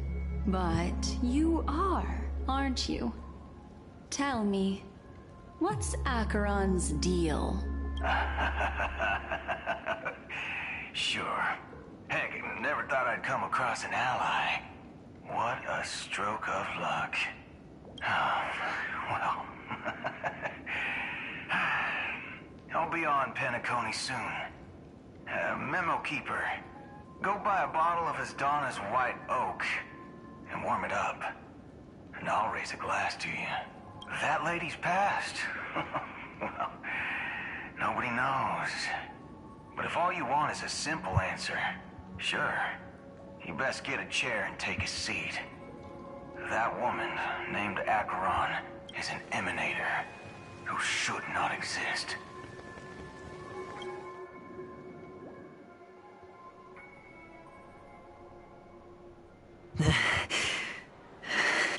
V: but you are, aren't you? Tell me, what's Acheron's deal?
U: Sure. Heck, never thought I'd come across an ally. What a stroke of luck. Oh, well. I'll be on Penacony soon. Memo Keeper, go buy a bottle of Asdana's White Oak and warm it up. And I'll raise a glass to you. That lady's passed. Well, nobody knows. But if all you want is a simple answer, sure. You best get a chair and take a seat. That woman, named Acheron, is an emanator who should not exist.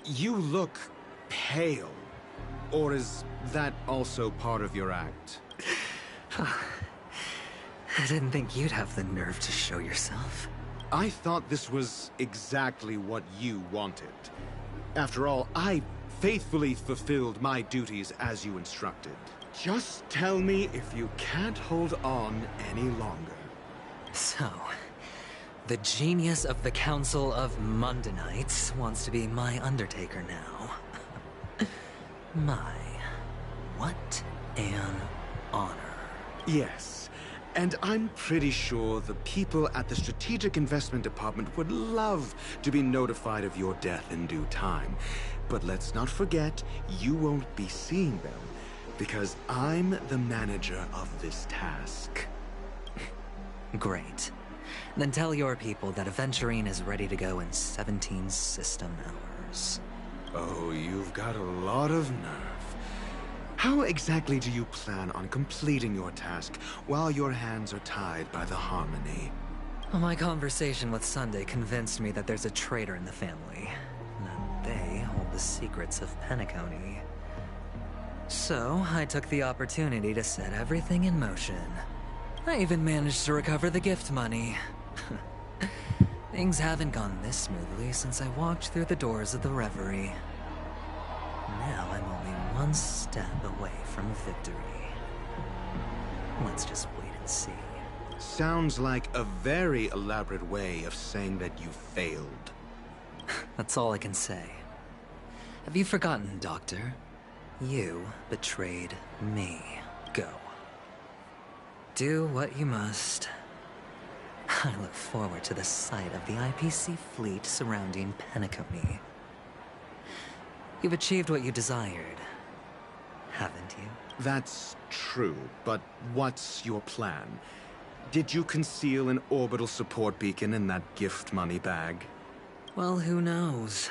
B: You look pale. Or is that also part of your act?
E: I didn't think you'd have the nerve to show yourself.
B: I thought this was exactly what you wanted. After all, I faithfully fulfilled my duties as you instructed. Just tell me if you can't hold on any longer.
E: So, the genius of the Council of Mundanites wants to be my Undertaker now. My, what an honor.
B: Yes, and I'm pretty sure the people at the Strategic Investment Department would love to be notified of your death in due time. But let's not forget, you won't be seeing them, because I'm the manager of this task.
E: Great. Then tell your people that Aventurine is ready to go in 17 system hours.
B: Oh, you've got a lot of nerve. How exactly do you plan on completing your task while your hands are tied by the Harmony?
E: My conversation with Sunday convinced me that there's a traitor in the family, and that they hold the secrets of Penacony. So, I took the opportunity to set everything in motion. I even managed to recover the gift money. Things haven't gone this smoothly since I walked through the doors of the Reverie. Now I'm only one step away from victory. Let's just wait and see.
B: Sounds like a very elaborate way of saying that you failed.
E: That's all I can say. Have you forgotten, Doctor? You betrayed me. Go. Do what you must. I look forward to the sight of the IPC fleet surrounding Penacony. You've achieved what you desired, haven't you?
B: That's true, but what's your plan? Did you conceal an orbital support beacon in that gift money bag?
E: Well, who knows?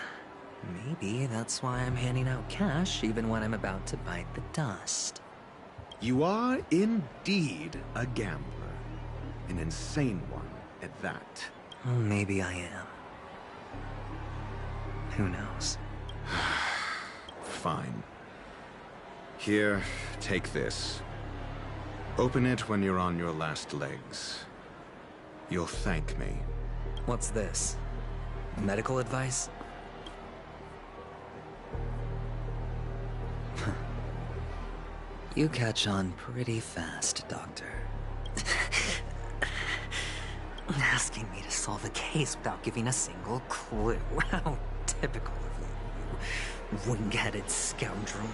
E: Maybe that's why I'm handing out cash even when I'm about to bite the dust.
B: You are indeed a gambler. An insane one at that.
E: Well, maybe I am. Who knows?
B: Fine. Here, take this. Open it when you're on your last legs. You'll thank me.
E: What's this? Medical advice? You catch on pretty fast, Doctor. Asking me to solve a case without giving a single clue. How typical of you, wing-headed scoundrel.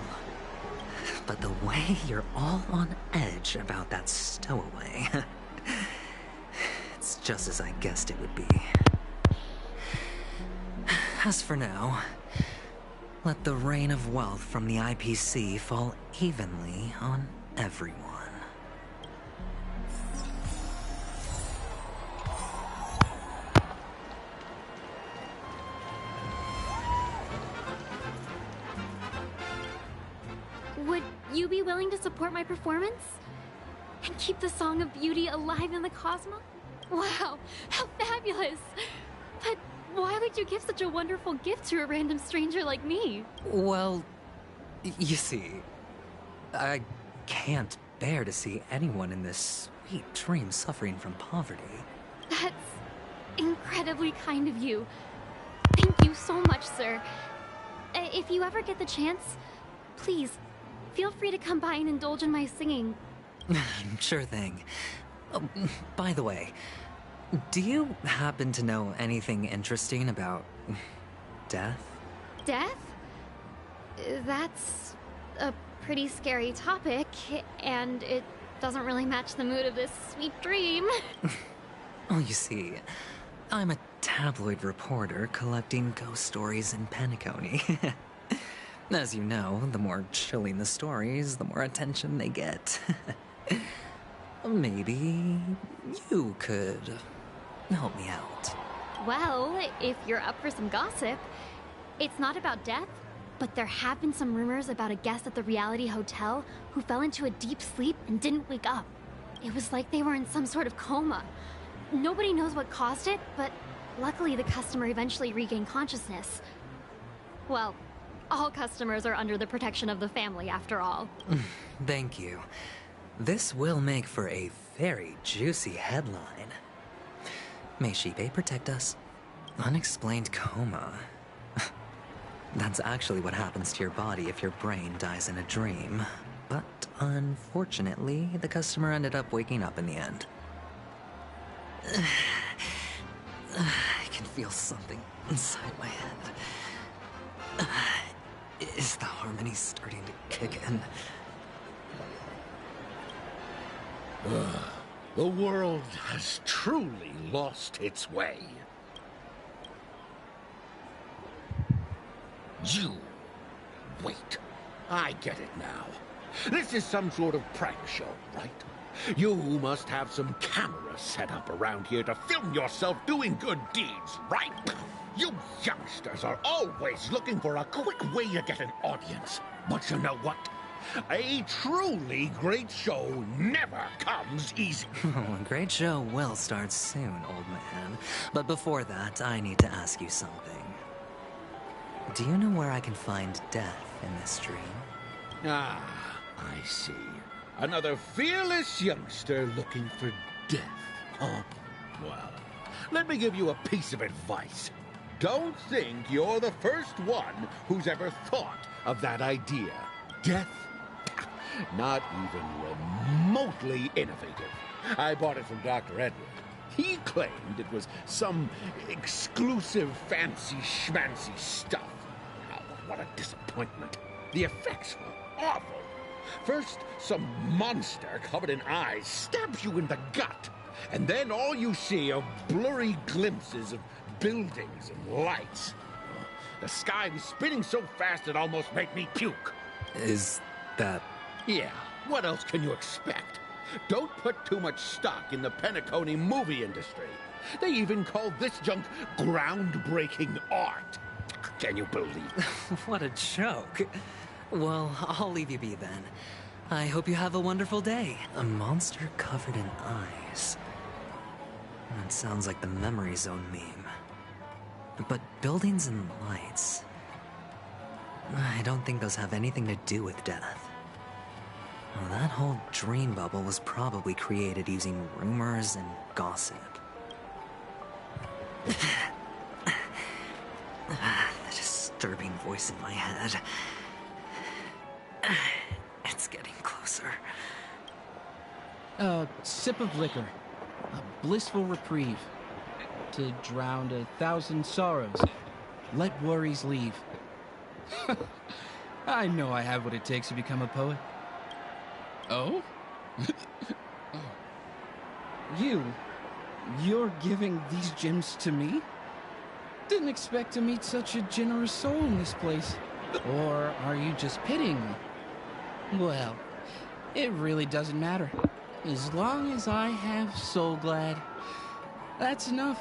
E: But the way you're all on edge about that stowaway, it's just as I guessed it would be. As for now, let the rain of wealth from the IPC fall evenly on everyone.
H: Would you be willing to support my performance? And keep the Song of Beauty alive in the cosmos? Wow, how fabulous! But why would you give such a wonderful gift to a random stranger like me?
E: Well, you see, I can't bear to see anyone in this sweet dream suffering from poverty.
H: That's incredibly kind of you. Thank you so much, sir. If you ever get the chance, please, feel free to come by and indulge in my singing.
E: Sure thing. Oh, by the way, do you happen to know anything interesting about death?
H: Death? That's a pretty scary topic, and it doesn't really match the mood of this sweet dream.
E: Oh, you see, I'm a tabloid reporter collecting ghost stories in Penacony. As you know, the more chilling the stories, the more attention they get. Maybe you could help me out.
H: Well, if you're up for some gossip, it's not about death, but there have been some rumors about a guest at the Reality Hotel who fell into a deep sleep and didn't wake up. It was like they were in some sort of coma. Nobody knows what caused it, but luckily the customer eventually regained consciousness. Well, all customers are under the protection of the family, after all.
E: Thank you. This will make for a very juicy headline. May Shibe protect us. Unexplained coma. That's actually what happens to your body if your brain dies in a dream. But unfortunately, the customer ended up waking up in the end. I can feel something inside my head. Is the harmony starting to kick in?
F: The world has truly lost its way. You... Wait. I get it now. This is some sort of prank show, right? You must have some cameras set up around here to film yourself doing good deeds, right? You youngsters are always looking for a quick way to get an audience. But you know what? A truly great show never comes easy.
E: A great show will start soon, old man. But before that, I need to ask you something. Do you know where I can find death in this dream?
F: Ah, I see. Another fearless youngster looking for death, huh? Well, let me give you a piece of advice. Don't think you're the first one who's ever thought of that idea. Death? Not even remotely innovative. I bought it from Dr. Edward. He claimed it was some exclusive fancy schmancy stuff. Oh, what a disappointment. The effects were awful. First, some monster covered in eyes stabs you in the gut. And then all you see are blurry glimpses of buildings and lights. The sky was spinning so fast it almost made me puke.
E: Is that...
F: Yeah, what else can you expect? Don't put too much stock in the Penacony movie industry. They even call this junk groundbreaking art. Can you believe it?
E: What a joke. Well, I'll leave you be then. I hope you have a wonderful day. A monster covered in eyes. That sounds like the Memory Zone meme. But buildings and lights... I don't think those have anything to do with death. Well, that whole dream bubble was probably created using rumors and gossip. The disturbing voice in my head. It's getting closer.
C: A sip of liquor. A blissful reprieve. To drown 1,000 sorrows. Let worries leave. I know I have what it takes to become a poet. Oh? You're giving these gems to me? Didn't expect to meet such a generous soul in this place. Or are you just pitying me? Well, it really doesn't matter. As long as I have Soul Glad, that's enough.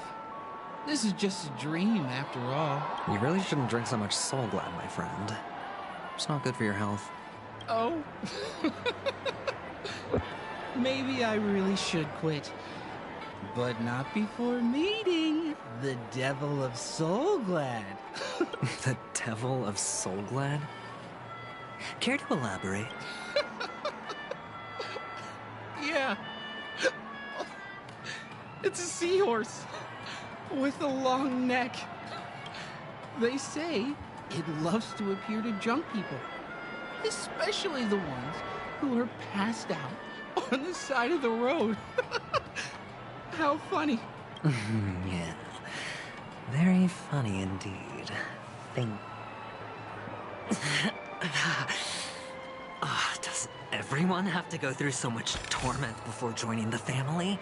C: This is just a dream, after all.
E: You really shouldn't drink so much Soul Glad, my friend. It's not good for your health.
C: Oh? Maybe I really should quit. But not before meeting the Devil of Soul Glad.
E: The Devil of Soul Glad? Care to elaborate?
C: Yeah. It's a seahorse with a long neck. They say it loves to appear to drunk people, especially the ones who are passed out on the side of the road. How funny.
E: Yeah. Very funny indeed. Does everyone have to go through so much torment before joining the family?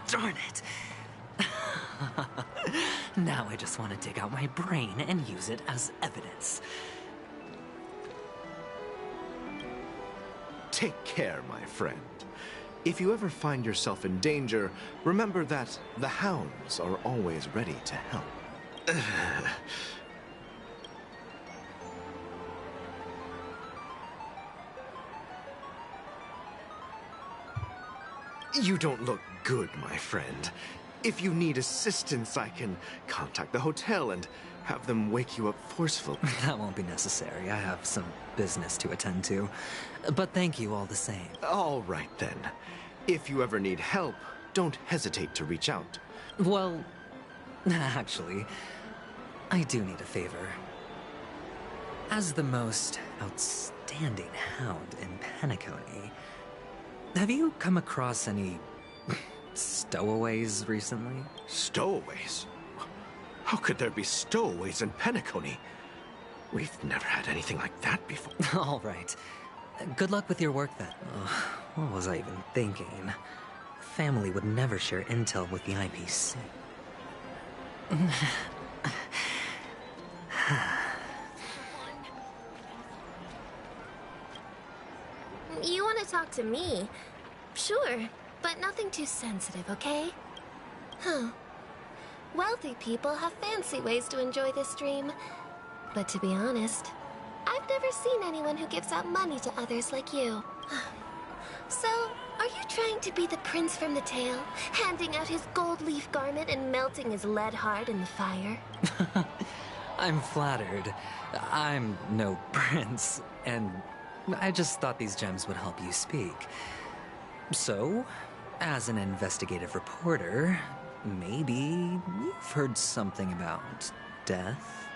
E: Darn it. Now I just want to dig out my brain and use it as evidence.
G: Take care, my friend. If you ever find yourself in danger, remember that the hounds are always ready to help. You don't look good, my friend. If you need assistance, I can contact the hotel and have them wake you up forcefully.
E: That won't be necessary. I have some business to attend to. But thank you all the same.
G: All right, then. If you ever need help, don't hesitate to reach out.
E: Well, actually, I do need a favor. As the most outstanding hound in Penacony, have you come across any stowaways recently?
G: Stowaways? How could there be stowaways in Penacony? We've never had anything like that before.
E: All right. Good luck with your work, then. What was I even thinking? Family would never share intel with the IPC.
W: You want to talk to me? Sure, but nothing too sensitive, okay? Huh. Wealthy people have fancy ways to enjoy this dream. But to be honest, I've never seen anyone who gives out money to others like you. So, are you trying to be the prince from the tale, handing out his gold leaf garment and melting his lead heart in the fire?
E: I'm flattered. I'm no prince, and I just thought these gems would help you speak. So, as an investigative reporter, maybe you've heard something about death?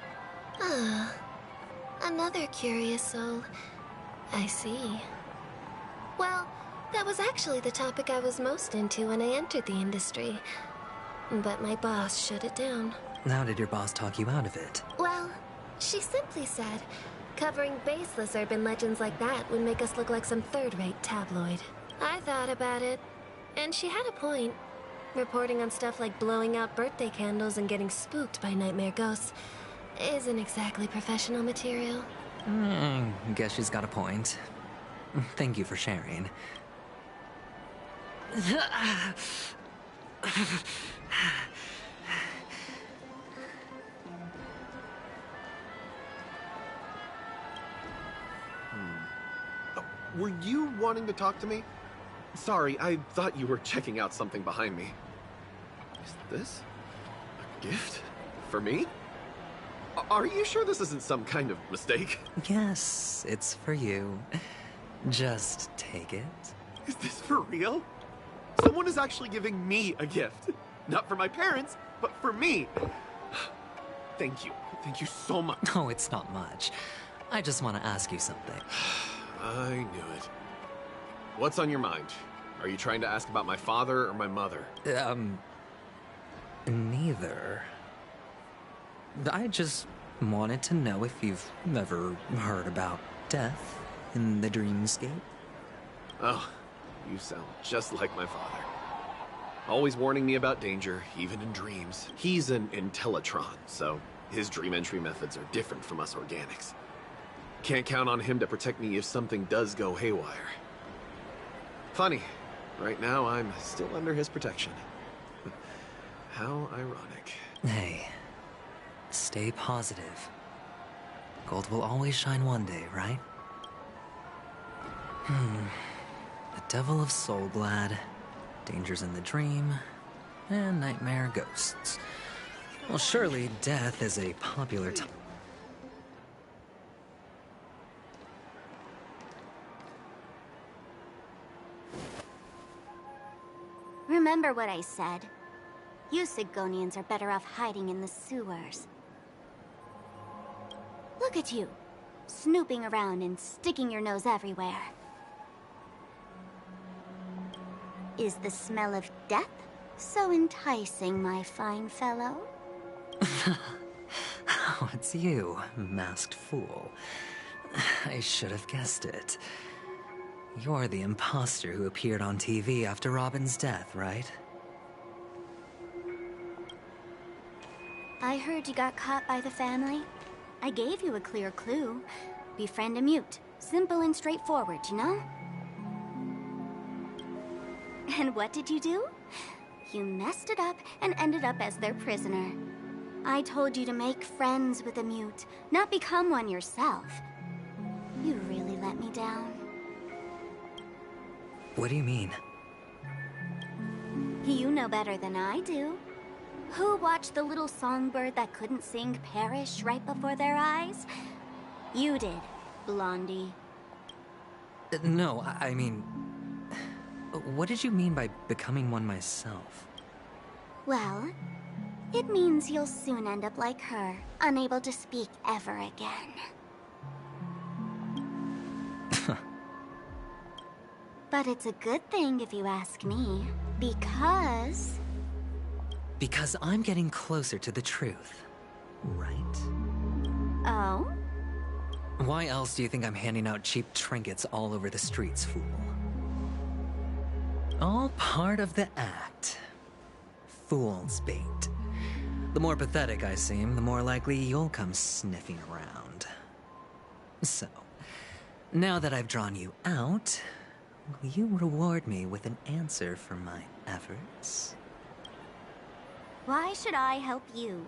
W: Ah, another curious soul. I see. Well, that was actually the topic I was most into when I entered the industry. But my boss shut it down.
E: How did your boss talk you out of it?
W: Well, she simply said, covering baseless urban legends like that would make us look like some third-rate tabloid. I thought about it, and she had a point. Reporting on stuff like blowing out birthday candles and getting spooked by nightmare ghosts isn't exactly professional material.
E: Guess she's got a point. Thank you for sharing.
G: Were you wanting to talk to me? Sorry, I thought you were checking out something behind me. Is this a gift for me? Are you sure this isn't some kind of mistake?
E: Yes, it's for you. Just take it.
G: Is this for real? Someone is actually giving me a gift. Not for my parents, but for me. Thank you. Thank you so much.
E: Oh, it's not much. I just want to ask you something.
G: I knew it. What's on your mind? Are you trying to ask about my father or my mother?
E: Neither. I just wanted to know if you've ever heard about death in the dreamscape.
G: Oh, you sound just like my father. Always warning me about danger, even in dreams. He's an Intellitron, so his dream entry methods are different from us organics. Can't count on him to protect me if something does go haywire. Funny, right now I'm still under his protection. How ironic.
E: Hey, stay positive. Gold will always shine one day, right? The Devil of Soulglad, dangers in the dream, and nightmare ghosts. Well, surely death is a popular
J: Remember what I said. You Sigonians are better off hiding in the sewers. Look at you, snooping around and sticking your nose everywhere. Is the smell of death so enticing, my fine fellow?
E: Oh, it's you, masked fool. I should have guessed it. You're the imposter who appeared on TV after Robin's death, right?
J: I heard you got caught by the family. I gave you a clear clue. Befriend a mute. Simple and straightforward, you know? And what did you do? You messed it up and ended up as their prisoner. I told you to make friends with a mute, not become one yourself. You really let me down.
E: What do you mean?
J: You know better than I do. Who watched the little songbird that couldn't sing perish right before their eyes? You did, Blondie.
E: No, I mean... What did you mean by becoming one myself?
J: Well, it means you'll soon end up like her, unable to speak ever again. But it's a good thing if you ask me, because...
E: Because I'm getting closer to the truth, right?
J: Oh?
E: Why else do you think I'm handing out cheap trinkets all over the streets, fool? All part of the act. Fool's bait. The more pathetic I seem, the more likely you'll come sniffing around. So, now that I've drawn you out, will you reward me with an answer for my efforts?
J: Why should I help you?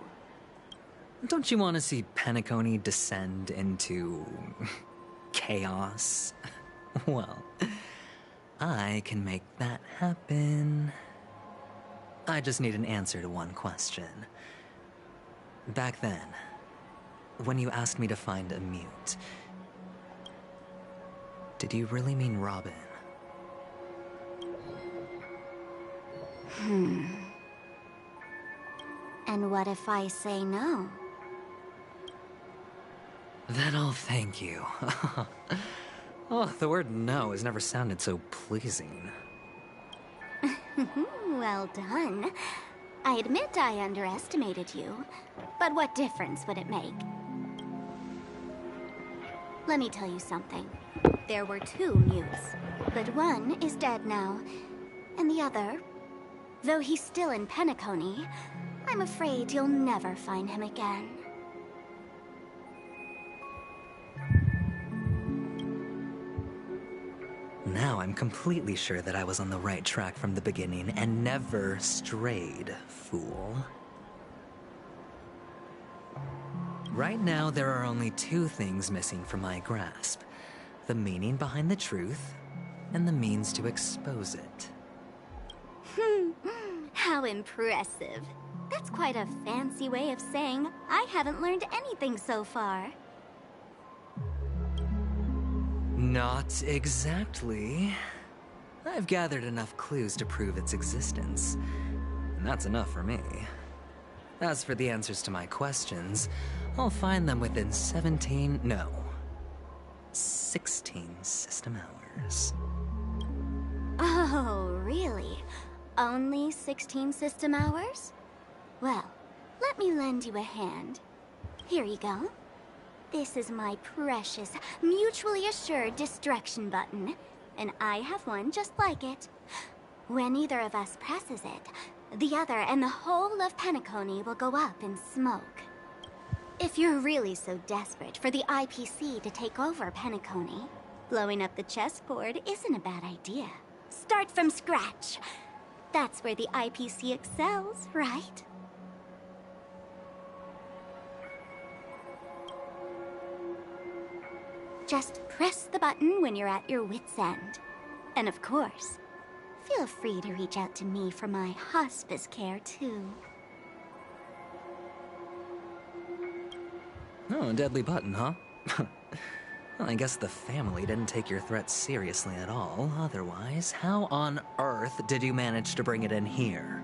E: Don't you want to see Penacony descend into chaos? Well, I can make that happen. I just need an answer to one question. Back then, when you asked me to find a mute, did you really mean Robin?
J: And what if I say no?
E: Then I'll thank you. Oh, the word no has never sounded so pleasing.
J: Well done. I admit I underestimated you, but what difference would it make? Let me tell you something. There were 2 mutes, but one is dead now, and the other, though he's still in Penacony, I'm afraid you'll never find him again.
E: Now I'm completely sure that I was on the right track from the beginning and never strayed, fool. Right now, there are only 2 things missing from my grasp. The meaning behind the truth, and the means to expose it.
J: How impressive. That's quite a fancy way of saying I haven't learned anything so far.
E: Not exactly. I've gathered enough clues to prove its existence, and that's enough for me. As for the answers to my questions, I'll find them within 16 system hours.
J: Oh, really? Only 16 system hours? Well, let me lend you a hand. Here you go. This is my precious, mutually assured destruction button, and I have one just like it. When either of us presses it, the other and the whole of Penacony will go up in smoke. If you're really so desperate for the IPC to take over Penacony, blowing up the chessboard isn't a bad idea. Start from scratch. That's where the IPC excels, right? Just press the button when you're at your wit's end. And of course, feel free to reach out to me for my hospice care, too.
E: Oh, a deadly button, huh? Well, I guess the family didn't take your threat seriously at all. Otherwise, how on earth did you manage to bring it in here?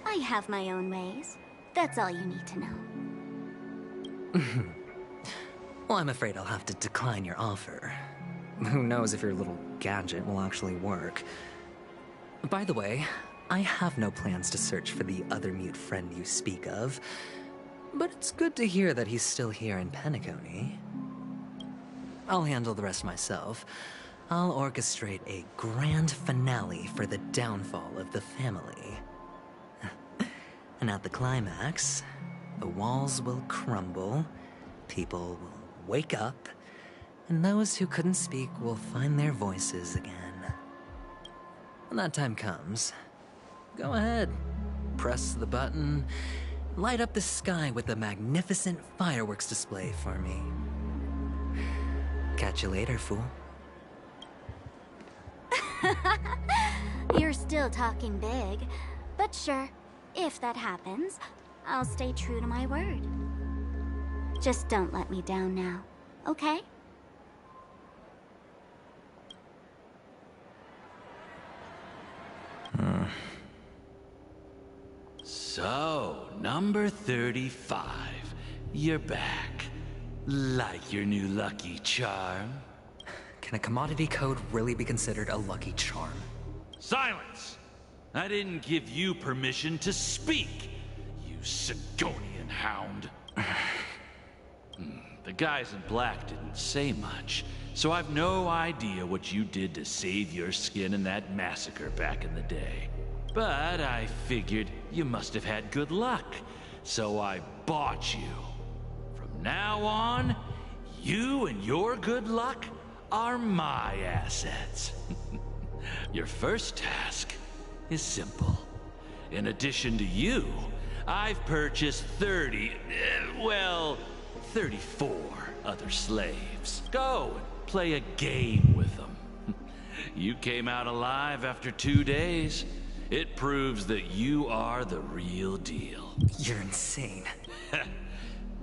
J: I have my own ways. That's all you need to know.
E: Well, I'm afraid I'll have to decline your offer. Who knows if your little gadget will actually work. By the way, I have no plans to search for the other mute friend you speak of, but it's good to hear that he's still here in Penacony. I'll handle the rest myself. I'll orchestrate a grand finale for the downfall of the family. And at the climax, the walls will crumble, people will wake up, and those who couldn't speak will find their voices again. When that time comes, go ahead, press the button, light up the sky with a magnificent fireworks display for me. Catch you later, fool.
J: You're still talking big, but sure, if that happens, I'll stay true to my word. Just don't let me down now, okay?
D: So, number 35. You're back. Like your new lucky charm?
E: Can a commodity code really be considered a lucky charm?
D: Silence! I didn't give you permission to speak, you Sigonian hound. The guys in black didn't say much, so I've no idea what you did to save your skin in that massacre back in the day. But I figured you must have had good luck, so I bought you. From now on, you and your good luck are my assets. Your first task is simple. In addition to you, I've purchased 34 other slaves. Go and play a game with them. You came out alive after 2 days. It proves that you are the real deal.
E: You're insane.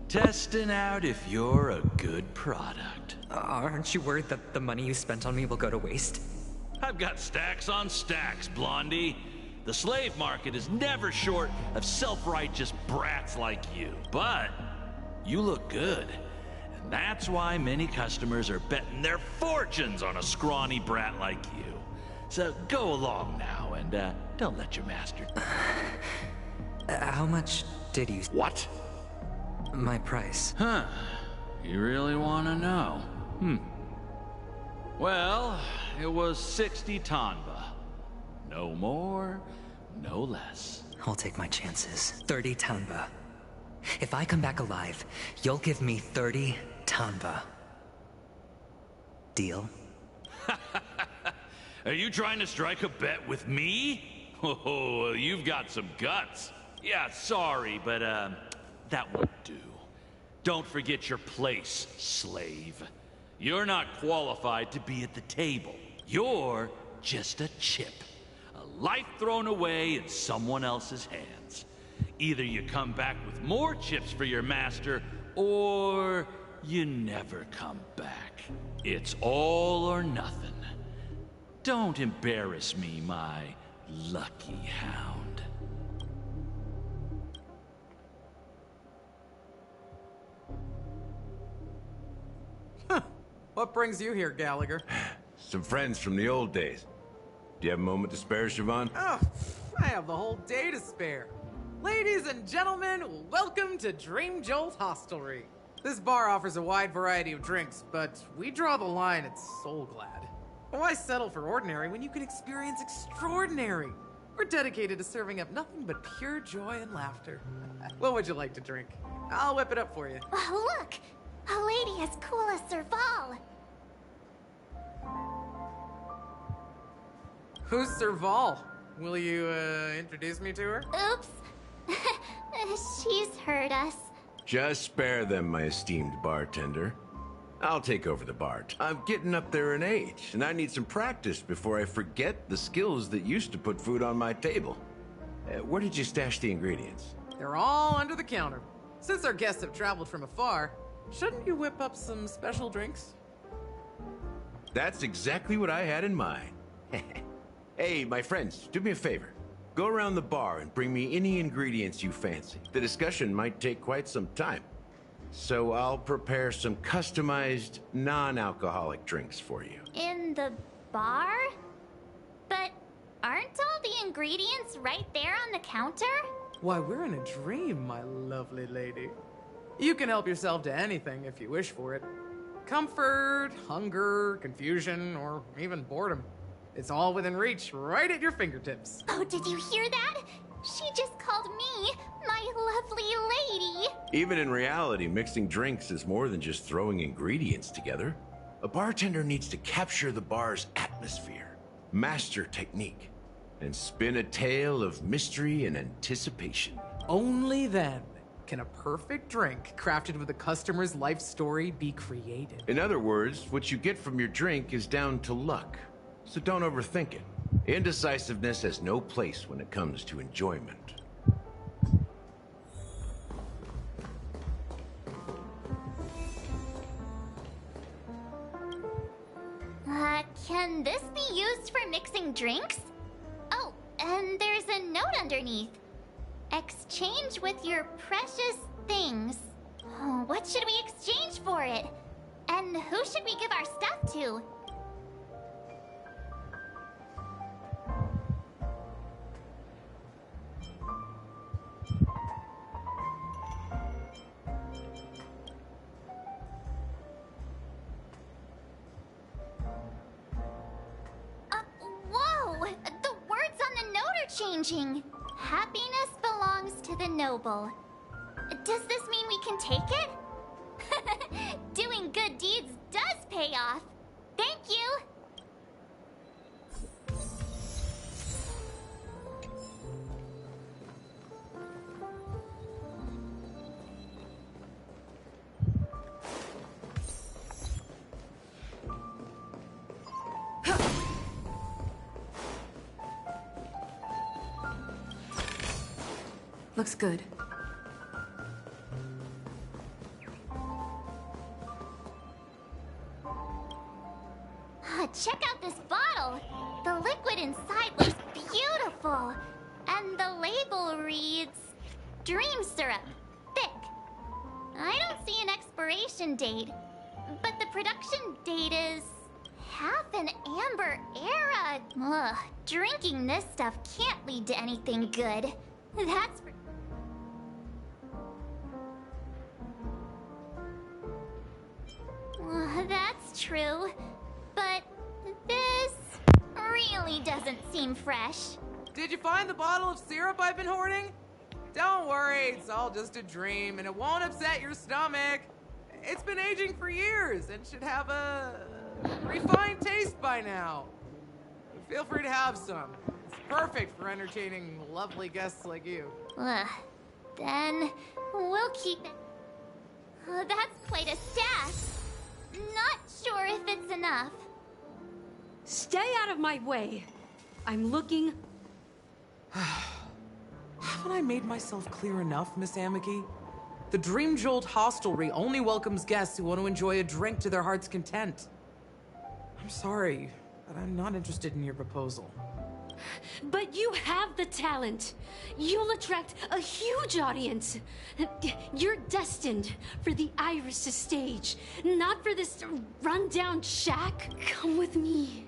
D: Testing out if you're a good product.
E: Aren't you worried that the money you spent on me will go to waste?
D: I've got stacks on stacks, Blondie. The slave market is never short of self-righteous brats like you. But you look good. And that's why many customers are betting their fortunes on a scrawny brat like you. So go along now and don't let your master...
E: How much did you...
D: What?
E: My price.
D: Huh. You really want to know? Well, it was 60 tanba. No more, no less.
E: I'll take my chances. 30 tanba. If I come back alive, you'll give me 30 tanba. Deal?
D: Are you trying to strike a bet with me? Oh, you've got some guts. Yeah, sorry, but that won't do. Don't forget your place, slave. You're not qualified to be at the table. You're just a chip. A life thrown away in someone else's hands. Either you come back with more chips for your master, or you never come back. It's all or nothing. Don't embarrass me, my lucky hound.
K: What brings you here, Gallagher?
R: Some friends from the old days. Do you have a moment to spare, Siobhan?
K: Oh, I have the whole day to spare. Ladies and gentlemen, welcome to Dream Jolt Hostelry. This bar offers a wide variety of drinks, but we draw the line at Soul Glad. Why settle for ordinary when you can experience extraordinary? We're dedicated to serving up nothing but pure joy and laughter. What would you like to drink? I'll whip it up for you.
J: Oh, look! A lady as cool as Serval.
K: Who's Serval? Will you, introduce me to her?
J: Oops. She's heard us.
R: Just spare them, my esteemed bartender. I'll take over the bar. I'm getting up there in age, and I need some practice before I forget the skills that used to put food on my table. Where did you stash the ingredients?
K: They're all under the counter. Since our guests have traveled from afar, shouldn't you whip up some special drinks?
R: That's exactly what I had in mind. Hey, my friends, do me a favor. Go around the bar and bring me any ingredients you fancy. The discussion might take quite some time. So I'll prepare some customized, non-alcoholic drinks for you.
J: In the bar? But aren't all the ingredients right there on the counter?
K: Why, we're in a dream, my lovely lady. You can help yourself to anything if you wish for it. Comfort, hunger, confusion, or even boredom. It's all within reach, right at your fingertips.
J: Oh, did you hear that? She just called me my lovely lady.
R: Even in reality, mixing drinks is more than just throwing ingredients together. A bartender needs to capture the bar's atmosphere, master technique, and spin a tale of mystery and anticipation.
K: Only then can a perfect drink crafted with a customer's life story be created.
R: In other words, what you get from your drink is down to luck. So don't overthink it. Indecisiveness has no place when it comes to enjoyment.
J: Can this be used for mixing drinks? Oh, and there's a note underneath. Exchange with your precious things. Oh, what should we exchange for it? And who should we give our stuff to? Whoa! The words on the note are changing. Happiness belongs to the noble. Does this mean we can take it? Doing good deeds does pay off. Thank you.
I: Looks good.
J: Check out this bottle! The liquid inside looks beautiful! And the label reads... Dream syrup. Thick. I don't see an expiration date, but the production date is... half an amber era. Ugh, drinking this stuff can't lead to anything good. That's... that's true. But this really doesn't seem fresh.
K: Did you find the bottle of syrup I've been hoarding? Don't worry, it's all just a dream and it won't upset your stomach. It's been aging for years and should have a refined taste by now. Feel free to have some. It's perfect for entertaining lovely guests like you.
J: Then we'll keep it. That's quite a stash. Not sure if it's enough.
L: Stay out of my way. I'm looking...
K: Haven't I made myself clear enough, Miss Amiki? The Dream Jolt Hostelry only welcomes guests who want to enjoy a drink to their heart's content. I'm sorry, but I'm not interested in your proposal.
L: But you have the talent. You'll attract a huge audience. You're destined for the Iris' stage, not for this rundown shack. Come with me.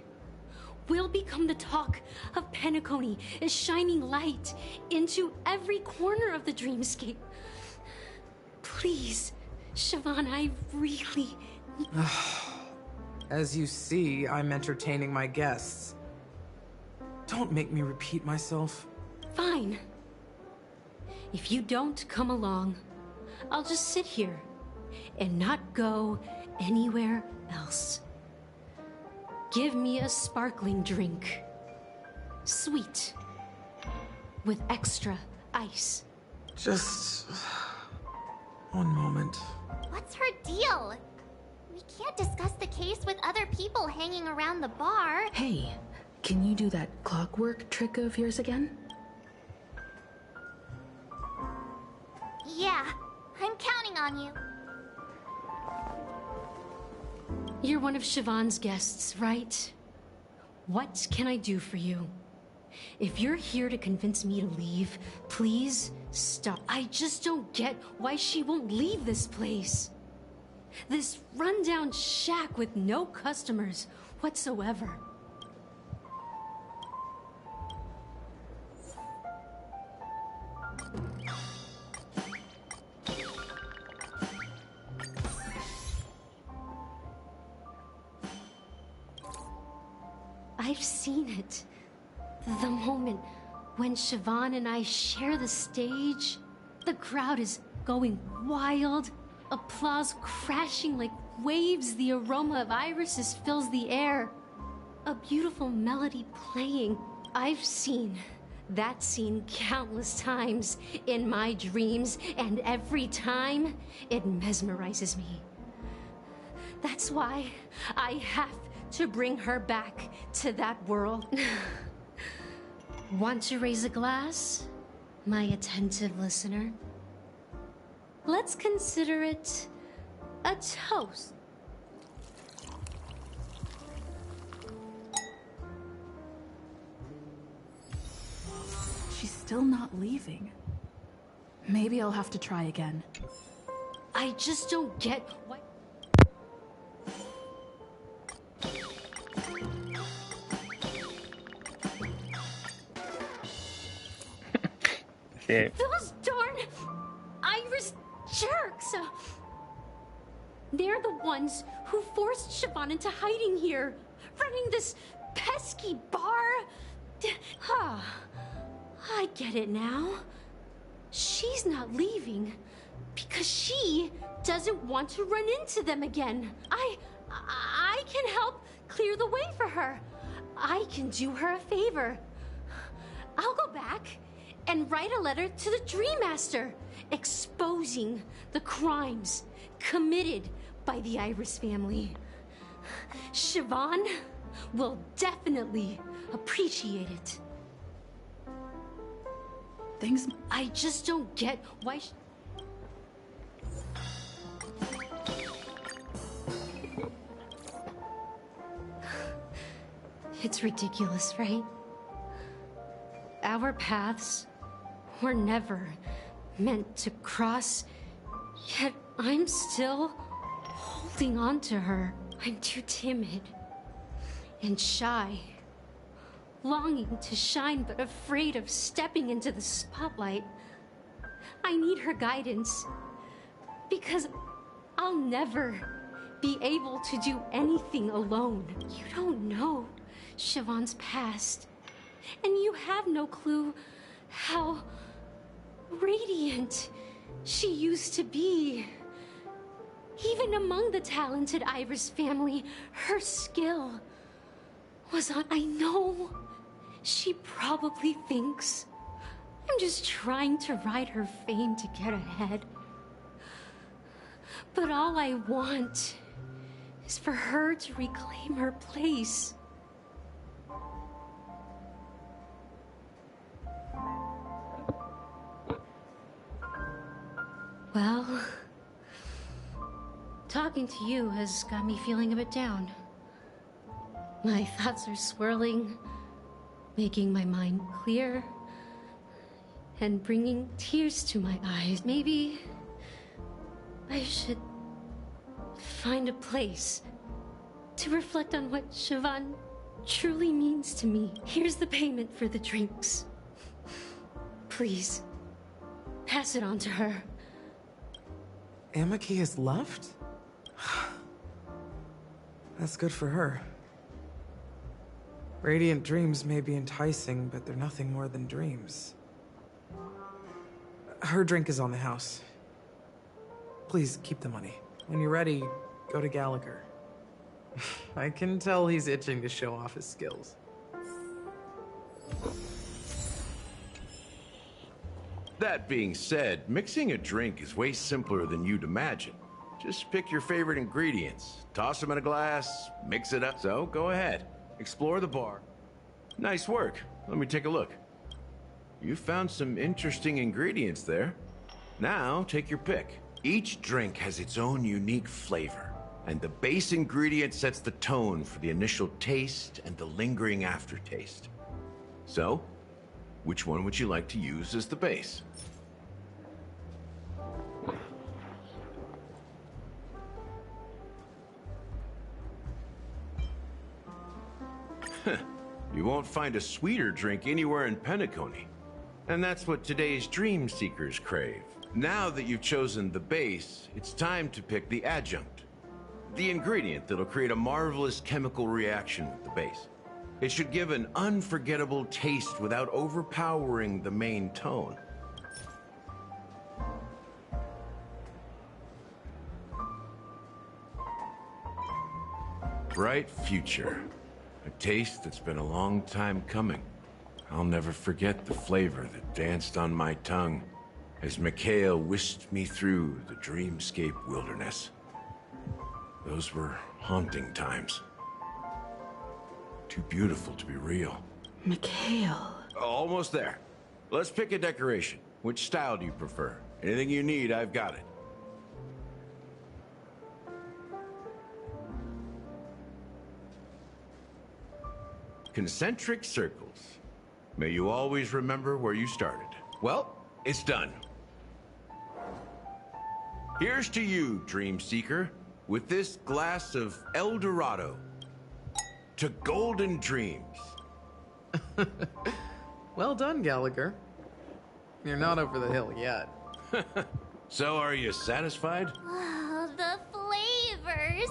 L: We'll become the talk of Penacony, is shining light into every corner of the dreamscape. Please, Siobhan, I really...
K: As you see, I'm entertaining my guests. Don't make me repeat myself.
L: Fine. If you don't come along, I'll just sit here and not go anywhere else. Give me a sparkling drink. Sweet. With extra ice.
K: Just... one moment.
J: What's her deal? We can't discuss the case with other people hanging around the bar.
I: Hey, can you do that clockwork trick of yours again?
J: Yeah, I'm counting on you.
L: You're one of Siobhan's guests, right? What can I do for you? If you're here to convince me to leave, please stop. I just don't get why she won't leave this place. This rundown shack with no customers whatsoever. I've seen it. The moment when Siobhan and I share the stage, the crowd is going wild, applause crashing like waves, the aroma of irises fills the air, a beautiful melody playing. I've seen that scene countless times in my dreams, and every time it mesmerizes me. That's why I have to bring her back to that world. Want to raise a glass, my attentive listener? Let's consider it a toast.
O: She's still not leaving. Maybe I'll have to try again.
L: I just don't get why... Those darn Iris jerks! They're the ones who forced Siobhan into hiding here, running this pesky bar. I get it now. She's not leaving because she doesn't want to run into them again. I can help clear the way for her. I can do her a favor. I'll go back and write a letter to the Dream Master, exposing the crimes committed by the Iris family. Siobhan will definitely appreciate it.
O: Things...
L: I just don't get why It's ridiculous, right? Our paths were never meant to cross, yet I'm still holding on to her. I'm too timid and shy, longing to shine but afraid of stepping into the spotlight. I need her guidance, because I'll never be able to do anything alone. You don't know Siobhan's past, and you have no clue how radiant she used to be. Even among the talented Iris family, her skill was on. I know she probably thinks I'm just trying to ride her fame to get ahead. But all I want is for her to reclaim her place. Well, talking to you has got me feeling a bit down. My thoughts are swirling, making my mind clear, and bringing tears to my eyes. Maybe I should find a place to reflect on what Siobhan truly means to me. Here's the payment for the drinks. Please, pass it on to her.
K: Amaki has left? That's good for her. Radiant dreams may be enticing, but they're nothing more than dreams. Her drink is on the house. Please keep the money. When you're ready, go to Gallagher. I can tell he's itching to show off his skills.
R: That being said, mixing a drink is way simpler than you'd imagine. Just pick your favorite ingredients, toss them in a glass, mix it up. So go ahead, explore the bar. Nice work. Let me take a look. You found some interesting ingredients there. Now take your pick. Each drink has its own unique flavor, and the base ingredient sets the tone for the initial taste and the lingering aftertaste. So, which one would you like to use as the base? You won't find a sweeter drink anywhere in Penacony. And that's what today's dream seekers crave. Now that you've chosen the base, it's time to pick the adjunct. The ingredient that'll create a marvelous chemical reaction with the base. It should give an unforgettable taste without overpowering the main tone. Bright future. A taste that's been a long time coming. I'll never forget the flavor that danced on my tongue as Mikhail whisked me through the dreamscape wilderness. Those were haunting times. Too beautiful to be real.
I: Mikhail.
R: Almost there. Let's pick a decoration. Which style do you prefer? Anything you need, I've got it. Concentric circles. May you always remember where you started. Well, it's done. Here's to you, Dream Seeker, with this glass of El Dorado. To golden dreams.
K: Well done, Gallagher. You're not over the hill yet.
R: So are you satisfied?
J: Oh, the flavors!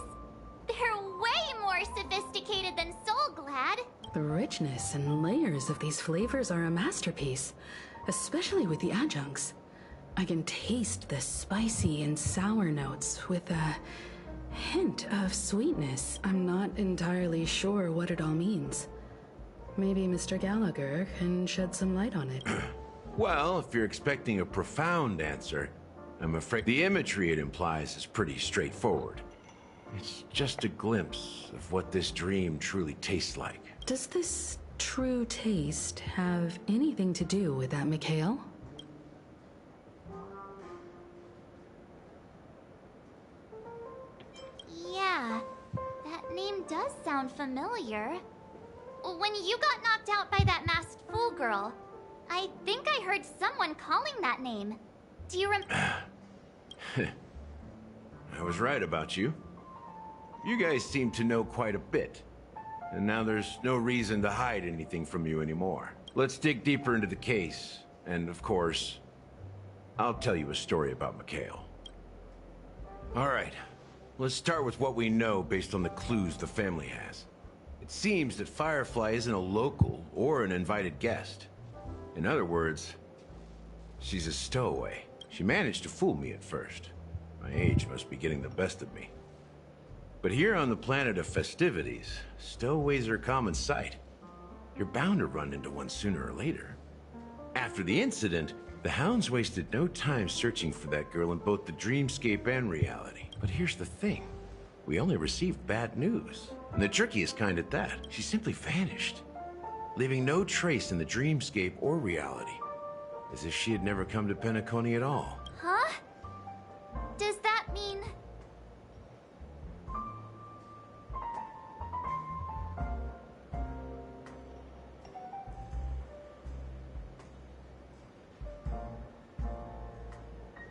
J: They're way more sophisticated than Soul Glad.
I: The richness and layers of these flavors are a masterpiece, especially with the adjuncts. I can taste the spicy and sour notes with a hint of sweetness. I'm not entirely sure what it all means. Maybe Mr. Gallagher can shed some light on it.
R: Well, if you're expecting a profound answer, I'm afraid the imagery it implies is pretty straightforward. It's just a glimpse of what this dream truly tastes like.
I: Does this true taste have anything to do with that Mikhail?
J: sound familiar. When you got knocked out by that masked fool girl, I think I heard someone calling that name. Do you
R: I was right about you. You guys seem to know quite a bit. And now there's no reason to hide anything from you anymore. Let's dig deeper into the case. And of course, I'll tell you a story about Mikhail. Alright, let's start with what we know based on the clues the family has. It seems that Firefly isn't a local or an invited guest. In other words, she's a stowaway. She managed to fool me at first. My age must be getting the best of me. But here on the planet of festivities, stowaways are a common sight. You're bound to run into one sooner or later. After the incident, the hounds wasted no time searching for that girl in both the dreamscape and reality. But here's the thing. We only received bad news. And the trickiest kind at that. She simply vanished, leaving no trace in the dreamscape or reality. As if she had never come to Penacony at all.
J: Huh? Does that mean...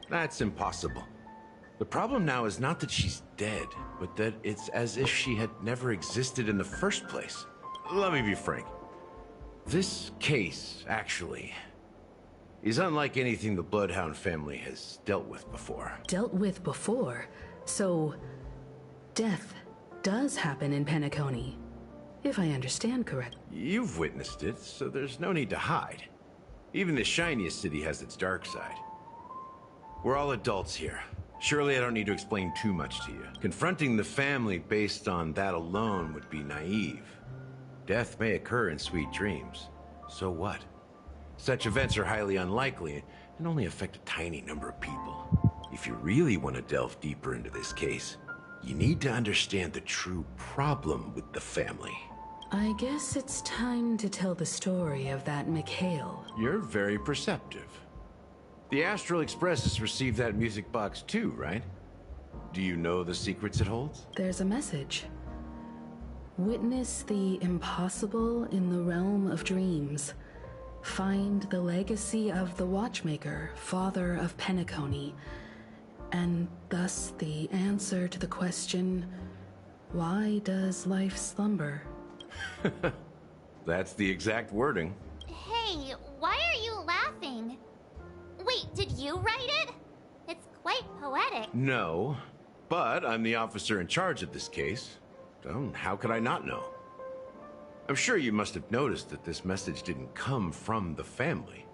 R: That's impossible. The problem now is not that she's dead, but that it's as if she had never existed in the first place. Let me be frank. This case, actually, is unlike anything the Bloodhound family has dealt with before.
I: Dealt with before? So, death does happen in Penacony, if I understand correctly.
R: You've witnessed it, so there's no need to hide. Even the shiniest city has its dark side. We're all adults here. Surely I don't need to explain too much to you. Confronting the family based on that alone would be naive. Death may occur in sweet dreams. So what? Such events are highly unlikely and only affect a tiny number of people. If you really want to delve deeper into this case, you need to understand the true problem with the family.
I: I guess it's time to tell the story of that Mikhail.
R: You're very perceptive. The Astral Express has received that music box too, right? Do you know the secrets it holds?
I: There's a message. Witness the impossible in the realm of dreams. Find the legacy of the Watchmaker, father of Penacony, and thus the answer to the question, why does life slumber?
R: That's the exact wording.
J: Hey, why are you laughing? Wait, did you write it? It's quite poetic.
R: No, but I'm the officer in charge of this case. So how could I not know? I'm sure you must have noticed that this message didn't come from the family.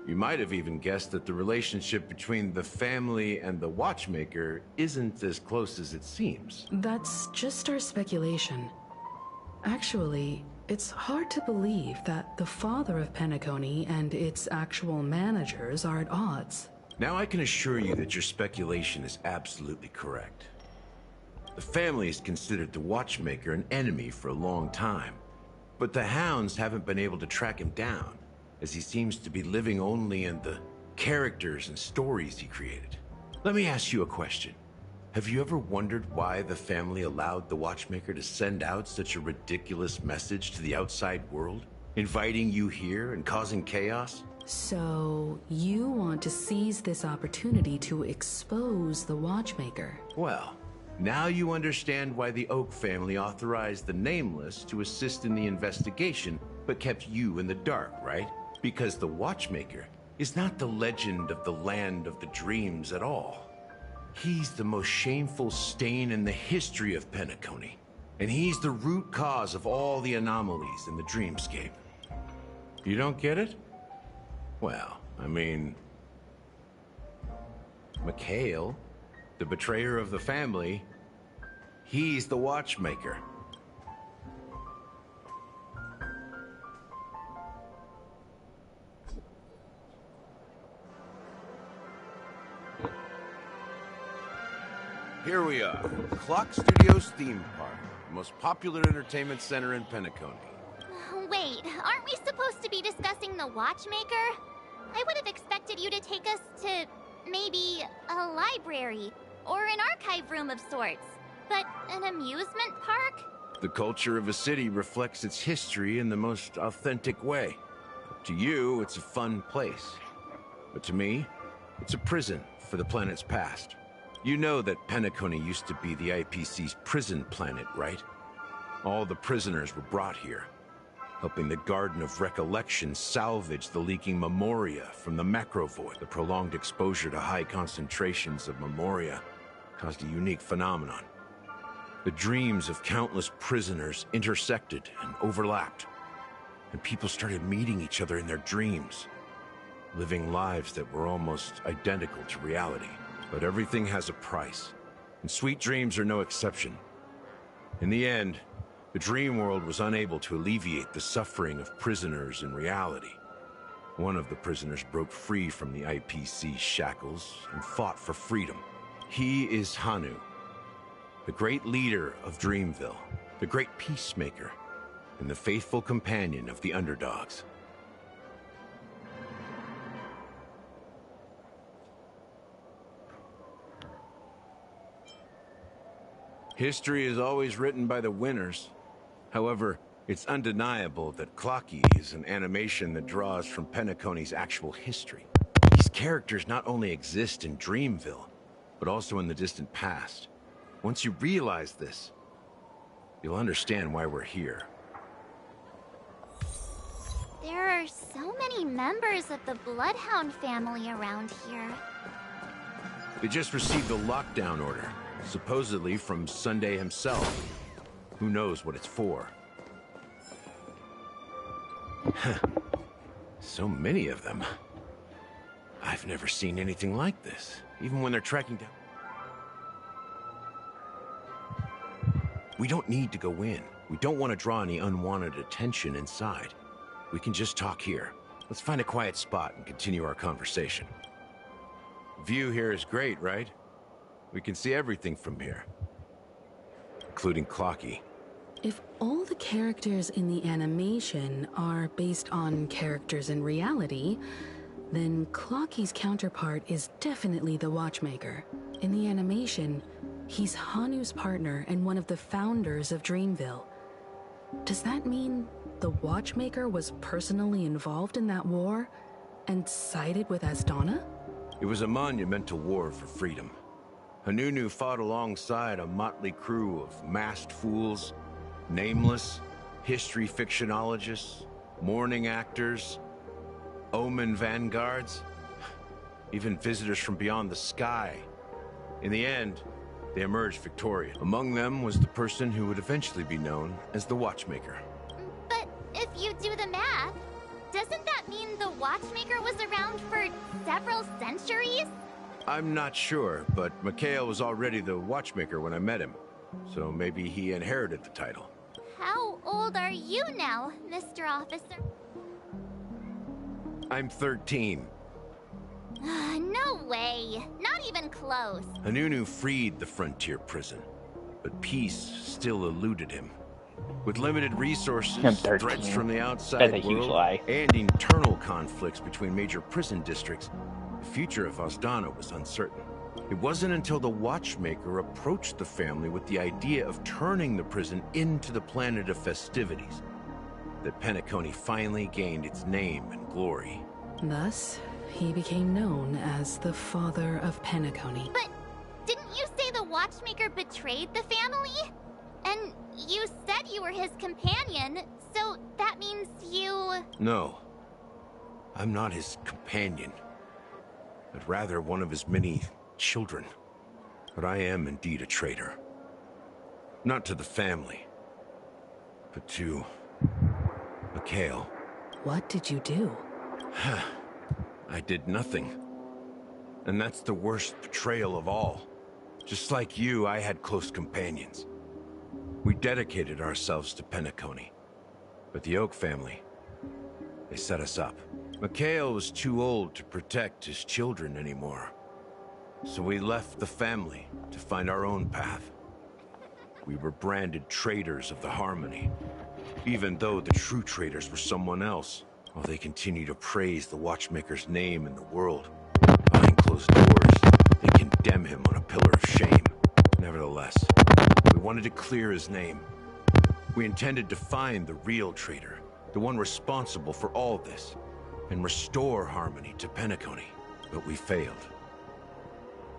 R: You might have even guessed that the relationship between the family and the Watchmaker isn't as close as it seems.
I: That's just our speculation. Actually, it's hard to believe that the father of Penacony and its actual managers are at odds.
R: Now I can assure you that your speculation is absolutely correct. The family has considered the Watchmaker an enemy for a long time, but the hounds haven't been able to track him down, as he seems to be living only in the characters and stories he created. Let me ask you a question. Have you ever wondered why the family allowed the Watchmaker to send out such a ridiculous message to the outside world, inviting you here and causing chaos?
I: So, you want to seize this opportunity to expose the Watchmaker?
R: Well, now you understand why the Oak family authorized the Nameless to assist in the investigation, but kept you in the dark, right? Because the Watchmaker is not the legend of the Land of the Dreams at all. He's the most shameful stain in the history of Penacony, and he's the root cause of all the anomalies in the dreamscape. You don't get it? Well, I mean, Mikhail, the betrayer of the family, he's the Watchmaker. Here we are, Clock Studios theme park, the most popular entertainment center in Penacony.
J: Wait, aren't we supposed to be discussing the Watchmaker? I would have expected you to take us to, maybe, a library, or an archive room of sorts. But an amusement park?
R: The culture of a city reflects its history in the most authentic way. To you, it's a fun place. But to me, it's a prison for the planet's past. You know that Penacony used to be the IPC's prison planet, right? All the prisoners were brought here, helping the Garden of Recollection salvage the leaking memoria from the macrovoid. The prolonged exposure to high concentrations of memoria caused a unique phenomenon. The dreams of countless prisoners intersected and overlapped, and people started meeting each other in their dreams, living lives that were almost identical to reality. But everything has a price, and sweet dreams are no exception. In the end, the dream world was unable to alleviate the suffering of prisoners in reality. One of the prisoners broke free from the IPC shackles and fought for freedom. He is Hanu, the great leader of Dreamville, the great peacemaker, and the faithful companion of the underdogs. History is always written by the winners. However, it's undeniable that Clocky is an animation that draws from Penacony's actual history. These characters not only exist in Dreamville, but also in the distant past. Once you realize this, you'll understand why we're here.
J: There are so many members of the Bloodhound family around here.
R: They just received a lockdown order, supposedly from Sunday himself. Who knows what it's for? So many of them. I've never seen anything like this, even when they're tracking down. We don't need to go in. We don't want to draw any unwanted attention inside. We can just talk here. Let's find a quiet spot and continue our conversation. View here is great, right? We can see everything from here, including Clocky.
I: If all the characters in the animation are based on characters in reality, then Clocky's counterpart is definitely the Watchmaker. In the animation, he's Hanu's partner and one of the founders of Dreamville. Does that mean the Watchmaker was personally involved in that war and sided with Asdana?
R: It was a monumental war for freedom. Hanunu fought alongside a motley crew of masked fools, nameless, history fictionologists, mourning actors, omen vanguards, even visitors from beyond the sky. In the end, they emerged victorious. Among them was the person who would eventually be known as the Watchmaker.
J: But if you do the math, doesn't that mean the Watchmaker was around for several centuries?
R: I'm not sure, but Mikhail was already the Watchmaker when I met him, so maybe he inherited the title.
J: How old are you now, Mr. Officer?
R: I'm 13.
J: No way. Not even close.
R: Hanunu freed the frontier prison, but peace still eluded him. With limited resources, threats from the outside world, and internal conflicts between major prison districts, the future of Asdana was uncertain. It wasn't until the Watchmaker approached the family with the idea of turning the prison into the planet of festivities that Penacony finally gained its name and glory.
I: Thus, he became known as the Father of Penacony.
J: But didn't you say the Watchmaker betrayed the family? And you said you were his companion, so that means you...
R: No. I'm not his companion, but rather one of his many children. But I am indeed a traitor. Not to the family, but to Mikhail.
I: What did you do?
R: I did nothing. And that's the worst betrayal of all. Just like you, I had close companions. We dedicated ourselves to Penacony. But the Oak family, they set us up. Mikhail was too old to protect his children anymore. So we left the family to find our own path. We were branded traitors of the Harmony, even though the true traitors were someone else. While they continue to praise the Watchmaker's name in the world, behind closed doors, they condemn him on a pillar of shame. Nevertheless, we wanted to clear his name. We intended to find the real traitor, the one responsible for all this, and restore harmony to Penacony, but we failed.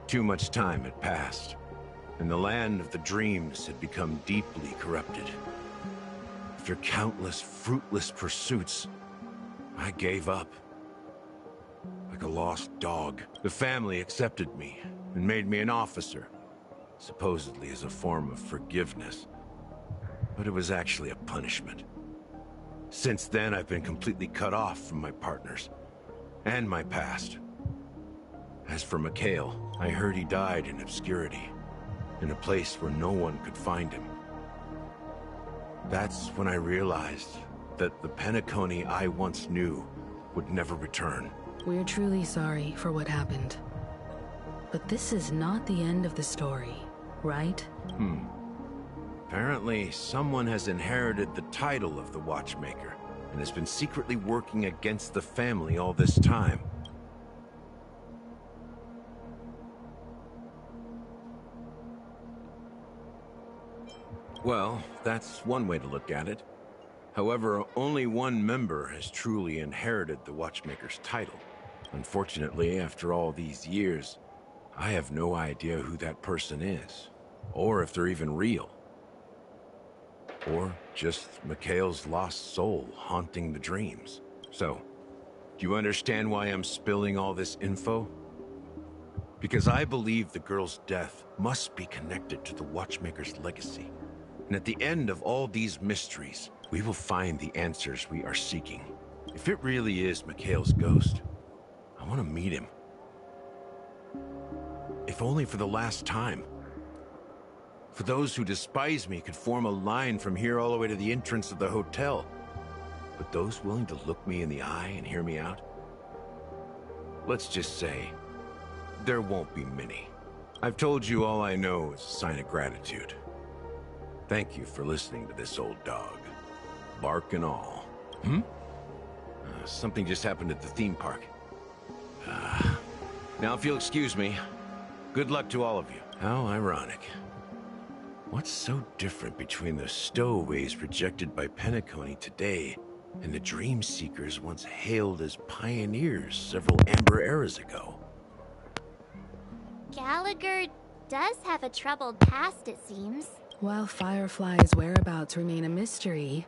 R: Too much time had passed, and the land of the dreams had become deeply corrupted. After countless fruitless pursuits, I gave up. Like a lost dog, the family accepted me and made me an officer, supposedly as a form of forgiveness. But it was actually a punishment. Since then, I've been completely cut off from my partners and my past. As for Mikhail, I heard he died in obscurity, in a place where no one could find him. That's when I realized that the Penacony I once knew would never return.
I: We're truly sorry for what happened. But this is not the end of the story, right?
R: Apparently, someone has inherited the title of the Watchmaker and has been secretly working against the family all this time. Well, that's one way to look at it. However, only one member has truly inherited the Watchmaker's title. Unfortunately, after all these years, I have no idea who that person is, or if they're even real. Or just Mikhail's lost soul haunting the dreams. So, do you understand why I'm spilling all this info? Because I believe the girl's death must be connected to the Watchmaker's legacy. And at the end of all these mysteries, we will find the answers we are seeking. If it really is Mikhail's ghost, I want to meet him. If only for the last time. For those who despise me could form a line from here all the way to the entrance of the hotel. But those willing to look me in the eye and hear me out? Let's just say, there won't be many. I've told you all I know is a sign of gratitude. Thank you for listening to this old dog. Bark and all. Something just happened at the theme park. Now if you'll excuse me, good luck to all of you. How ironic. What's so different between the stowaways rejected by Penacony today and the dream seekers once hailed as pioneers several Amber eras ago?
J: Gallagher does have a troubled past, it seems.
I: While Firefly's whereabouts remain a mystery,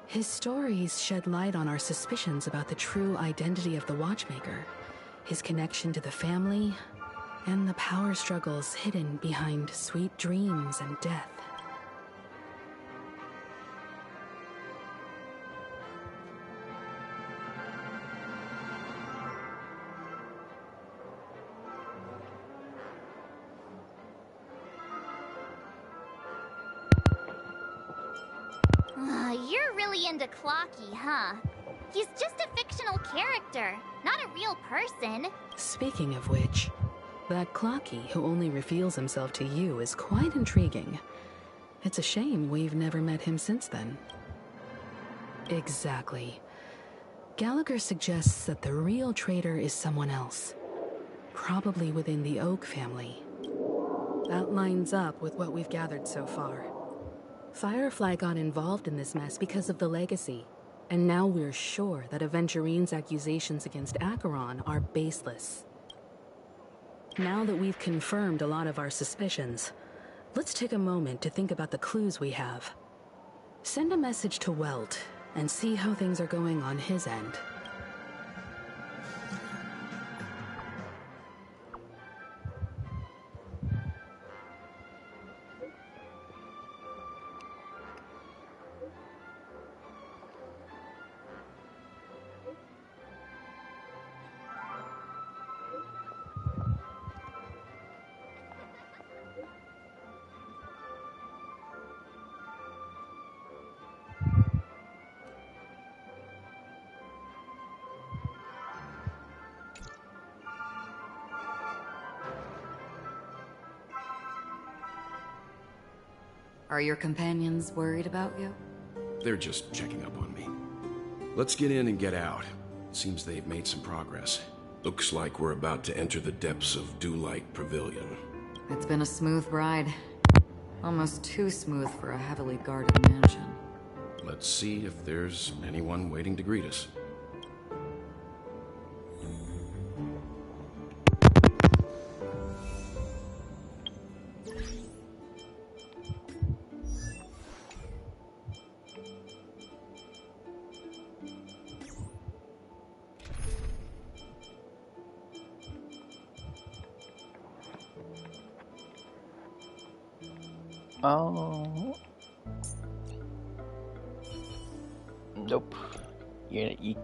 I: his stories shed light on our suspicions about the true identity of the Watchmaker, his connection to the family, and the power struggles hidden behind sweet dreams and death.
J: You're really into Clocky, huh? He's just a fictional character, not a real person.
I: Speaking of which, that Clocky who only reveals himself to you is quite intriguing. It's a shame we've never met him since then. Exactly. Gallagher suggests that the real traitor is someone else. Probably within the Oak family. That lines up with what we've gathered so far. Firefly got involved in this mess because of the legacy, and now we're sure that Aventurine's accusations against Acheron are baseless. Now that we've confirmed a lot of our suspicions, let's take a moment to think about the clues we have. Send a message to Welt and see how things are going on his end.
T: Are your companions worried about you?
S: They're just checking up on me. Let's get in and get out. Seems they've made some progress. Looks like we're about to enter the depths of Dew-Light Pavilion.
T: It's been a smooth ride. Almost too smooth for a heavily guarded mansion.
S: Let's see if there's anyone waiting to greet us.
A: Oh. Nope. You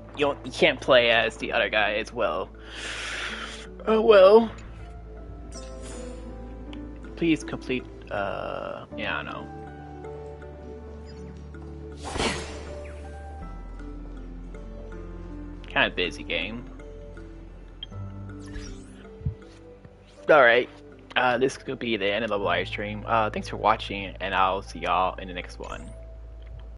A: can't play as the other guy as well. Oh well. Please complete. Yeah, I know. Kind of busy game. Alright. This could be the end of the live stream. Thanks for watching, and I'll see y'all in the next one.